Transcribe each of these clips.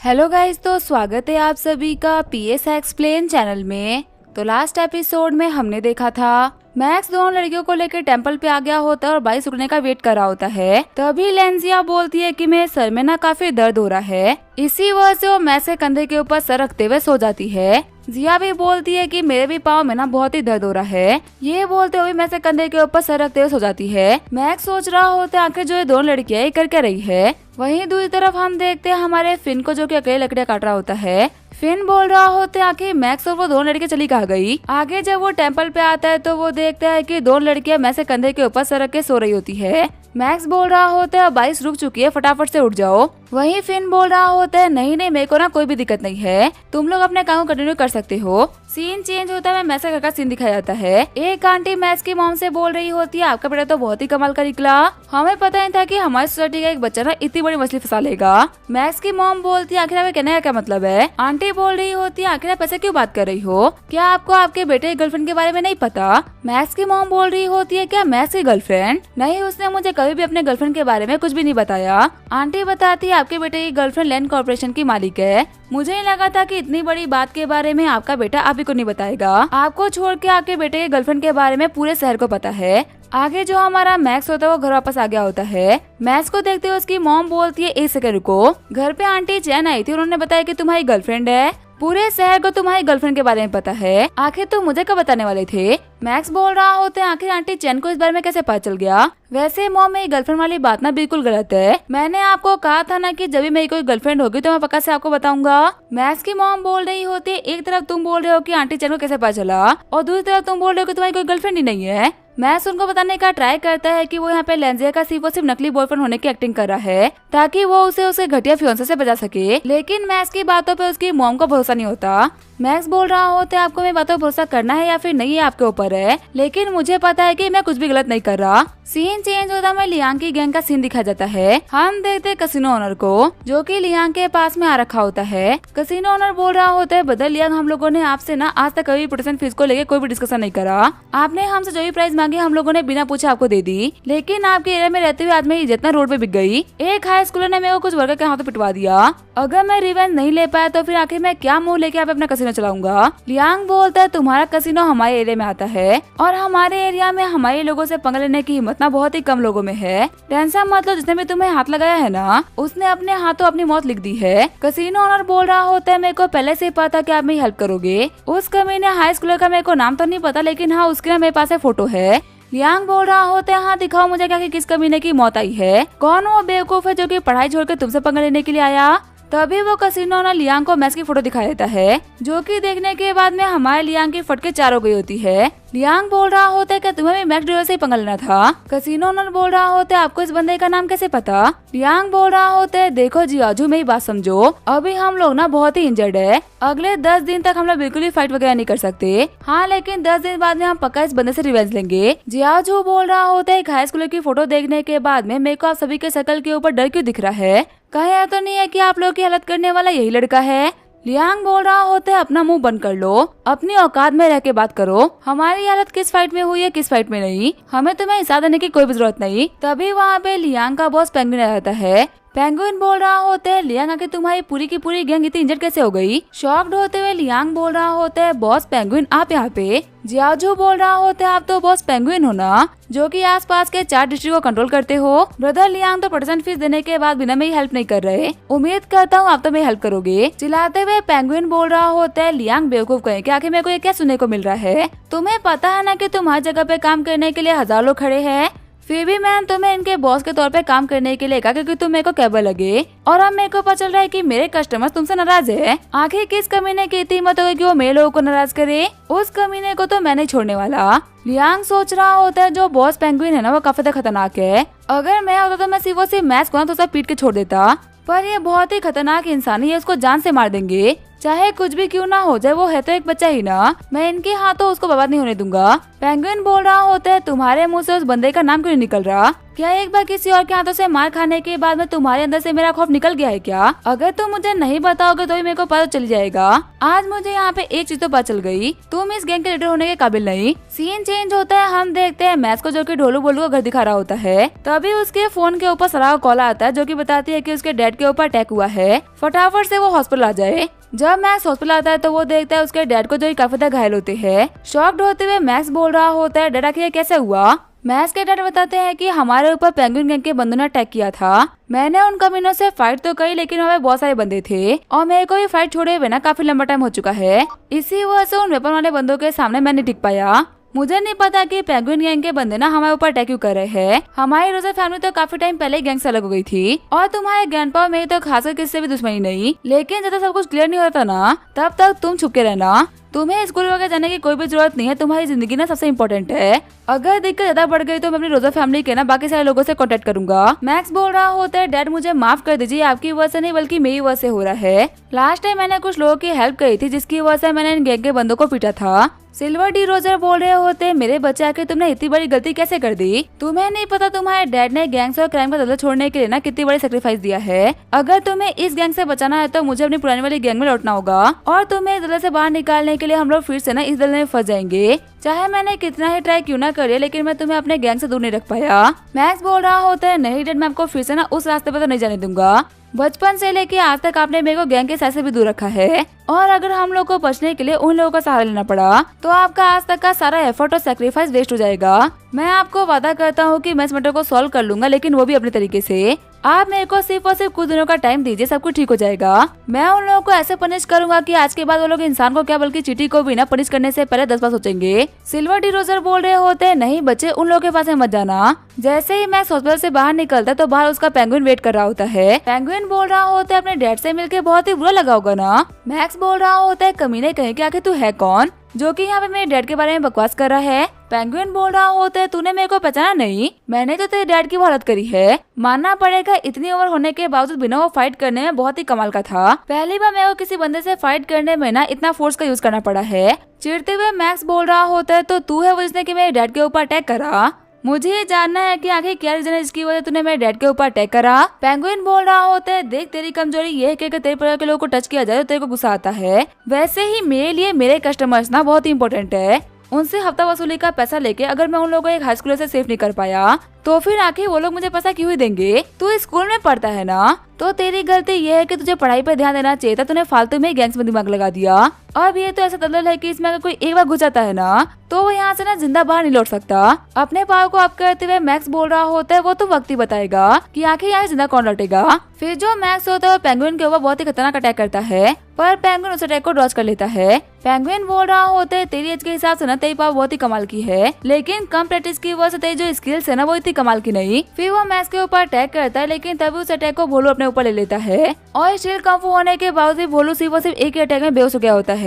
Hello guys, तो स्वागत है आप सभी का पीएस एक्सप्लेन चैनल में। तो लास्ट एपिसोड में हमने देखा था मैक्स दोनों लड़कियों को लेकर टेंपल पे आ गया होता है और बारिश रुकने का वेट कर रहा होता है। तभी लेंजिया बोलती है कि मेरे सर में ना काफी दर्द हो रहा है। इसी वजह से वो मैक्स के कंधे के ऊपर सर रखते हुए सो जाती है। जिया भी बोलती है कि मेरे भी पाँव में ना बहुत ही दर्द हो रहा है। ये बोलते हुए मैक्स के कंधे के ऊपर सर रखते हुए सो जाती है। मैक्स सोच रहा होता है आखिर जो ये दोनों लड़कियां ये कर क्या रही है। वहीं दूसरी तरफ हम देखते हैं हमारे फिन को, जो कि अकेले लकड़ियां काट रहा होता है। फिन बोल रहा होता है आखिर मैक्स और वो दोनों लड़कियां चली कहाँ गई। आगे जब वो टेंपल पे आता है तो वो देखता है कि दोनों लड़कियां मैक्स के कंधे के ऊपर सर रख के सो रही होती है। मैक्स बोल रहा होता है बारिश रुक चुकी है, फटाफट से उठ जाओ। वहीं फिन बोल रहा होता है नहीं नहीं, मेरे को ना कोई भी दिक्कत नहीं है, तुम लोग अपने काम कंटिन्यू कर सकते हो। सीन चेंज होता है, मैक्स के घर का सीन दिखाया जाता है। एक आंटी मैक्स की मॉम से बोल रही होती है आपका बेटा तो बहुत ही कमाल का निकला, हमें पता नहीं था कि हमारी सोसाइटी का एक बच्चा ना इतनी बड़ी मछली फंसा लेगा। मैक्स की मॉम बोलती है आखिर आपके कहने का क्या मतलब है। आंटी बोल रही होती है आखिर आप ऐसे क्यों बात कर रही हो, क्या आपको आपके बेटे की गर्लफ्रेंड के बारे में नहीं पता। मैक्स की मॉम बोल रही होती है क्या मैक्स की गर्लफ्रेंड, नहीं उसने मुझे कभी भी अपने गर्लफ्रेंड के बारे में कुछ भी नहीं बताया। आंटी बताती है आपके बेटे की गर्लफ्रेंड लैंड कॉर्पोरेशन की मालिक है, मुझे नहीं लगा था कि इतनी बड़ी बात के बारे में आपका बेटा आप ही को नहीं बताएगा, आपको छोड़ के आपके बेटे के गर्लफ्रेंड के बारे में पूरे शहर को पता है। आगे जो हमारा मैक्स होता है वो घर वापस आ गया होता है। मैक्स को देखते हुए उसकी मॉम बोलती है एक सेकंड रुको, घर पे आंटी चैन आई थी, उन्होंने बताया कि तुम्हारी गर्लफ्रेंड है, पूरे शहर को तुम्हारी गर्लफ्रेंड के बारे में पता है, आखिर तुम मुझे कब बताने वाले थे। मैक्स बोल रहा होता है आखिर आंटी चैन को इस बारे में कैसे पता चल गया। वैसे मॉम मेरी गर्लफ्रेंड वाली बात ना बिल्कुल गलत है, मैंने आपको कहा था ना कि जब भी मेरी कोई गर्लफ्रेंड होगी तो मैं पक्का से आपको बताऊंगा। मैक्स की मॉम बोल रही होती है एक तरफ तुम बोल रहे हो कि आंटी चैन को कैसे पता चला और दूसरी तरफ तुम बोल रहे हो कि तुम्हारी कोई गर्लफ्रेंड ही नहीं है। मैक्स उनको बताने का ट्राई करता है कि वो यहाँ पे लेंजिया का सिर्फ नकली बॉयफ्रेंड होने की एक्टिंग कर रहा है ताकि वो उसे उसके घटिया फियांसे से बचा सके, लेकिन मैक्स की बातों पे उसकी मॉम को भरोसा नहीं होता। मैक्स बोल रहा होता है आपको मेरी बातों पर भरोसा करना है या फिर नहीं है आपके ऊपर है, लेकिन मुझे पता है कि मैं कुछ भी गलत नहीं कर रहा। सीन चेंज होता है, लियांग की गैंग का सीन दिखा जाता है। हम देखते हैं कसिनो ओनर को, जो कि लियांग के पास में आ रखा होता है। कसिनो ओनर बोल रहा होता है बदल लियांग, हम लोगों ने आपसे ना आज तक कभी प्रोटेक्शन फीस को लेकर कोई भी डिस्कशन नहीं करा, आपने हमसे जो भी प्राइस मांगी हम लोगों ने बिना पूछे आपको दे दी, लेकिन आपके एरिया में रहते हुए आज मेरी इज्जत ना रोड पे बिक गई। एक हाई स्कूलर ने मेरे को कुछ वर्कर के हाथों पिटवा दिया, अगर मैं रिवेंज नहीं ले पाया तो फिर आखिर मैं क्या मुंह लेके आप अपना कसिनो चलाऊंगा। लियांग बोलता है तुम्हारा कसिनो हमारे एरिया में आता है और हमारे एरिया में हमारे लोगों से पंगा लेने की हिम्मत ना बहुत ही कम लोगों में है, टेंशन मत लो, जिसने भी तुम्हें हाथ लगाया है ना उसने अपने हाथों अपनी मौत लिख दी है। कसिनो ओनर बोल रहा होता है मेरे को पहले से पता कि आप मेरी हेल्प करोगे, उस कमीने हाई स्कूलर का मेरे को नाम तो नहीं पता, लेकिन हाँ उसके ना मेरे पास फोटो है। लियांग बोल रहा होता है हाँ दिखाओ मुझे क्या कि किस कमीने की मौत आई है, कौन वो बेवकूफ है जो कि पढ़ाई छोड़कर तुमसे पंगा लेने के लिए आया। तभी वो कसिनो ओनर लियांग को मैक्स की फोटो दिखा देता है, जो कि देखने के बाद में हमारे लियांग की फटके चार हो गई होती है। लियांग बोल रहा होता है कि तुम्हें भी मैक्स ड्राइवर से ही पंगा लेना था। कसिनो ओनर बोल रहा होता है आपको इस बंदे का नाम कैसे पता। लियांग बोल रहा होता है देखो जियाजू मेरी बात समझो, अभी हम लोग ना बहुत ही इंजर्ड है, अगले 10 दिन तक हम लोग बिल्कुल ही फाइट वगैरह नहीं कर सकते, हाँ लेकिन 10 दिन बाद में हम पक्का इस बंदे से रिवेंज लेंगे। जियाजू बोल रहा होता है हाई स्कूल की फोटो देखने के बाद में मेरे को आप सभी के शकल के ऊपर डर क्यों दिख रहा है, कहीं तो नहीं है कि आप लोग की हालत करने वाला यही लड़का है। लियांग बोल रहा होता है अपना मुंह बंद कर लो, अपनी औकात में रह के बात करो, हमारी हालत किस फाइट में हुई है किस फाइट में नहीं, हमें तुम्हें हिस्सा देने की कोई भी जरूरत नहीं। तभी वहाँ पे लियांग का बॉस पेंगुइन रहता है। पेंगुइन बोल रहा होता है लियांग आके तुम्हारी पूरी की पूरी गैंग इतनी इंजर्ड कैसे हो गई। शॉक्ड होते हुए लियांग बोल रहा होता है बॉस पेंगुइन आप यहाँ पे। जियाजू बोल रहा होता है आप तो बॉस पेंगुइन हो ना, जो कि आसपास के 4 डिस्ट्रिक्ट को कंट्रोल करते हो। ब्रदर लियांग तो प्रोटेक्शन फीस देने के बाद बिना मेरी हेल्प नहीं कर रहे, उम्मीद करता हूँ आप तो मेरी हेल्प करोगे। चिल्लाते हुए पेंगुइन बोल रहा होता है लियांग बेवकूफ कहे कि आखिर मेरे को ये क्या सुनने को मिल रहा है, तुम्हें पता है ना कि तुम्हारी जगह पे काम करने के लिए 1000 लोग खड़े हैं, फिर भी मैंने तुम्हें इनके बॉस के तौर पे काम करने के लिए कहा क्योंकि तुम मेरे को कैबल लगे, और अब मेरे को पता चल रहा है कि मेरे कस्टमर्स तुमसे नाराज है। आखिर किस कमीने की इतनी हिम्मत होगी कि वो मेरे लोगों को नाराज करे, उस कमीने को तो मैं नहीं छोड़ने वाला। लियांग सोच रहा होता है जो बॉस पेंगुइन है ना वो काफी खतरनाक है, अगर मैं होता तो मैं सिर्फ मैक्स को ना तो सब पीट के छोड़ देता, पर ये बहुत ही खतरनाक इंसान है, उसको जान से मार देंगे, चाहे कुछ भी क्यों ना हो जाए, वो है तो एक बच्चा ही ना, मैं इनके हाथों उसको बर्बाद नहीं होने दूंगा। पेंगुइन बोल रहा होता है तुम्हारे मुंह से उस बंदे का नाम क्यों नहीं निकल रहा? क्या एक बार किसी और के हाथों से मार खाने के बाद में तुम्हारे अंदर से मेरा खौफ निकल गया है क्या? अगर तुम मुझे नहीं बताओगे तो ही मेरे को पता चल जाएगा। आज मुझे यहाँ पे एक चीज तो पता चल गई, तुम इस गैंग के लीडर होने के काबिल नहीं। सीन चेंज होता है, हम देखते हैं मैक्स को जो कि ढोलू बोलू का घर दिखा रहा होता है। तभी उसके फोन के ऊपर सराह कॉल आता है जो कि बताती है कि उसके डैड के ऊपर अटैक हुआ है, फटाफट से वो हॉस्पिटल आ जाए। जब मैक्स हॉस्पिटल आता है तो वो देखता है उसके डैड को जो काफी ज्यादा घायल होते हैं। शॉक्ड होते हुए मैक्स बोल रहा होता है डैड आखिर ये कैसे हुआ? मैक्स के डैड बताते हैं कि हमारे ऊपर पेंगुइन गैंग के बंदों ने अटैक किया था। मैंने उन कमीनों से फाइट तो करी लेकिन वहाँ पे बहुत सारे बंदे थे और मेरे को भी फाइट छोड़े हुए ना काफी लंबा टाइम हो चुका है। इसी वजह से उन वेपन वाले बंदों के सामने मैं नहीं टिक पाया। मुझे नहीं पता कि पेंगुइन गैंग के बंदे ना हमारे ऊपर अटैक क्यों कर रहे हैं। हमारी रोजर फैमिली तो काफी टाइम पहले गैंग से अलग हो गई थी और तुम्हारे ग्रैंडपा और मेरी तो खासकर किसी से भी दुश्मनी नहीं। लेकिन जब तक सब कुछ क्लियर नहीं होता ना तब तक तुम छुप के रहना। तुम्हें स्कूल वगैरह जाने की कोई भी जरूरत नहीं है, तुम्हारी जिंदगी ना सबसे इम्पोर्टेंट है। अगर दिक्कत ज्यादा बढ़ गई तो मैं अपनी रोजर फैमिली के ना बाकी सारे लोगों से कांटेक्ट करूंगा। मैक्स बोल रहा होता है डैड मुझे माफ कर दीजिए, आपकी वजह से नहीं बल्कि मेरी वजह से हो रहा है। लास्ट टाइम मैंने कुछ लोगों की हेल्प करी थी जिसकी वजह से मैंने इन गैंग के बंदों को पीटा था। सिल्वर डी रोजर बोल रहे होते मेरे बच्चे आके तुमने इतनी बड़ी गलती कैसे कर दी? तुम्हें नहीं पता तुम्हारे डैड ने गैंग्स और क्राइम का दलदल छोड़ने के लिए ना कितनी बड़ी सेक्रीफाइस दिया है। अगर तुम्हें इस गैंग से बचाना है तो मुझे अपनी पुरानी वाली गैंग में लौटना होगा और तुम्हें इस दलदल से बाहर निकालने के लिए हम लोग फिर से ना इस दलदल में फंस जाएंगे। चाहे मैंने कितना ही ट्राई क्यों ना करे लेकिन मैं तुम्हें अपने गैंग से दूर नहीं रख पाया। मैक्स बोल रहा होता है नहीं डैड, मैं आपको फिर से ना उस रास्ते पर तो नहीं जाने दूंगा। बचपन से लेके आज तक आपने मेरे को गैंग के साथ से भी दूर रखा है और अगर हम लोग को बचने के लिए उन लोगों का सहारा लेना पड़ा तो आपका आज तक का सारा एफर्ट और सैक्रिफाइस वेस्ट हो जाएगा। मैं आपको वादा करता हूँ कि मैं इस मैटर को सॉल्व कर लूंगा, लेकिन वो भी अपने तरीके से। आप मेरे को सिर्फ और सिर्फ कुछ दिनों का टाइम दीजिए, सब कुछ ठीक हो जाएगा। मैं उन लोगों को ऐसे पनिश करूंगा कि आज के बाद वो लोग इंसान को क्या बल्कि चींटी को भी ना पनिश करने से पहले 10 बार सोचेंगे। सिल्वर डी रोजर बोल रहे होते हैं नहीं बच्चे, उन लोगों के पास मत जाना। जैसे ही मैक्स हॉस्पिटल से बाहर निकलता है तो बाहर उसका पेंगुइन वेट कर रहा होता है। पेंगुइन बोल रहा होता है अपने डैड से मिलके बहुत ही बुरा लगा होगा ना। मैक्स बोल रहा होता है कमीने कहीं कि आखिर तू है कौन जो कि यहाँ पे मेरे डैड के बारे में बकवास कर रहा है। पेंगुइन बोल रहा होता है तूने मेरे को पहचाना नहीं, मैंने तो तेरे डैड की हालत करी है। मानना पड़ेगा इतनी उम्र होने के बावजूद बिना वो फाइट करने में बहुत ही कमाल का था। पहली बार मेरे को किसी बंदे से फाइट करने में ना इतना फोर्स का यूज करना पड़ा है। चिढ़ते हुए मैक्स बोल रहा होता है तो तू है वो जिसने कि मेरे डैड के ऊपर अटैक करा। मुझे ये जानना है कि आखिर क्या रीजन है जिसकी वजह तूने मेरे डैड के ऊपर अटैक करा। पेंगुइन बोल रहा होता है देख तेरी कमजोरी ये है कि अगर तेरे परिवार के लोगों को टच किया जाए तो तेरे को गुस्सा आता है। वैसे ही मेरे लिए मेरे कस्टमर्स ना बहुत ही इंपॉर्टेंट है। उनसे हफ्ता वसूली का पैसा लेके अगर मैं उन लोगों को एक हाई स्कूल से सेफ नहीं कर पाया तो फिर आखिर वो लोग मुझे पैसा क्यों ही देंगे? तू स्कूल में पढ़ता है ना, तो तेरी गलती ये है कि तुझे पढ़ाई पर ध्यान देना चाहिए था, तूने फालतू में गैंग्स में दिमाग लगा दिया। अब ये तो ऐसा दलदल है कि इसमें अगर कोई एक बार घुस जाता है ना तो वो यहाँ से ना जिंदा बाहर नहीं लौट सकता। अपने पाव को अप करते हुए मैक्स बोल रहा होता है वो तो वक्त ही बताएगा कि आखिर यहाँ जिंदा कौन लौटेगा। फिर जो मैक्स होता है वो पेंगुइन के ऊपर बहुत ही खतरनाक अटैक करता है पर पेंगुइन उस अटैक को डॉज कर लेता है। पेंगुइन बोल रहा होता है तेरी एज के हिसाब से ना तेरी पावर बहुत ही कमाल की है, लेकिन कम प्रैक्टिस की वजह से तेरी जो स्किल्स है ना वो इतनी कमाल की नहीं। फिर वो मैक्स के ऊपर अटैक करता है लेकिन तभी उस अटैक को भोलू अपने ऊपर ले लेता है और स्टील कम्फू होने के बावजूद भोलू सिर्फ और सिर्फ एक ही अटैक में बेहोश हो गया होता है।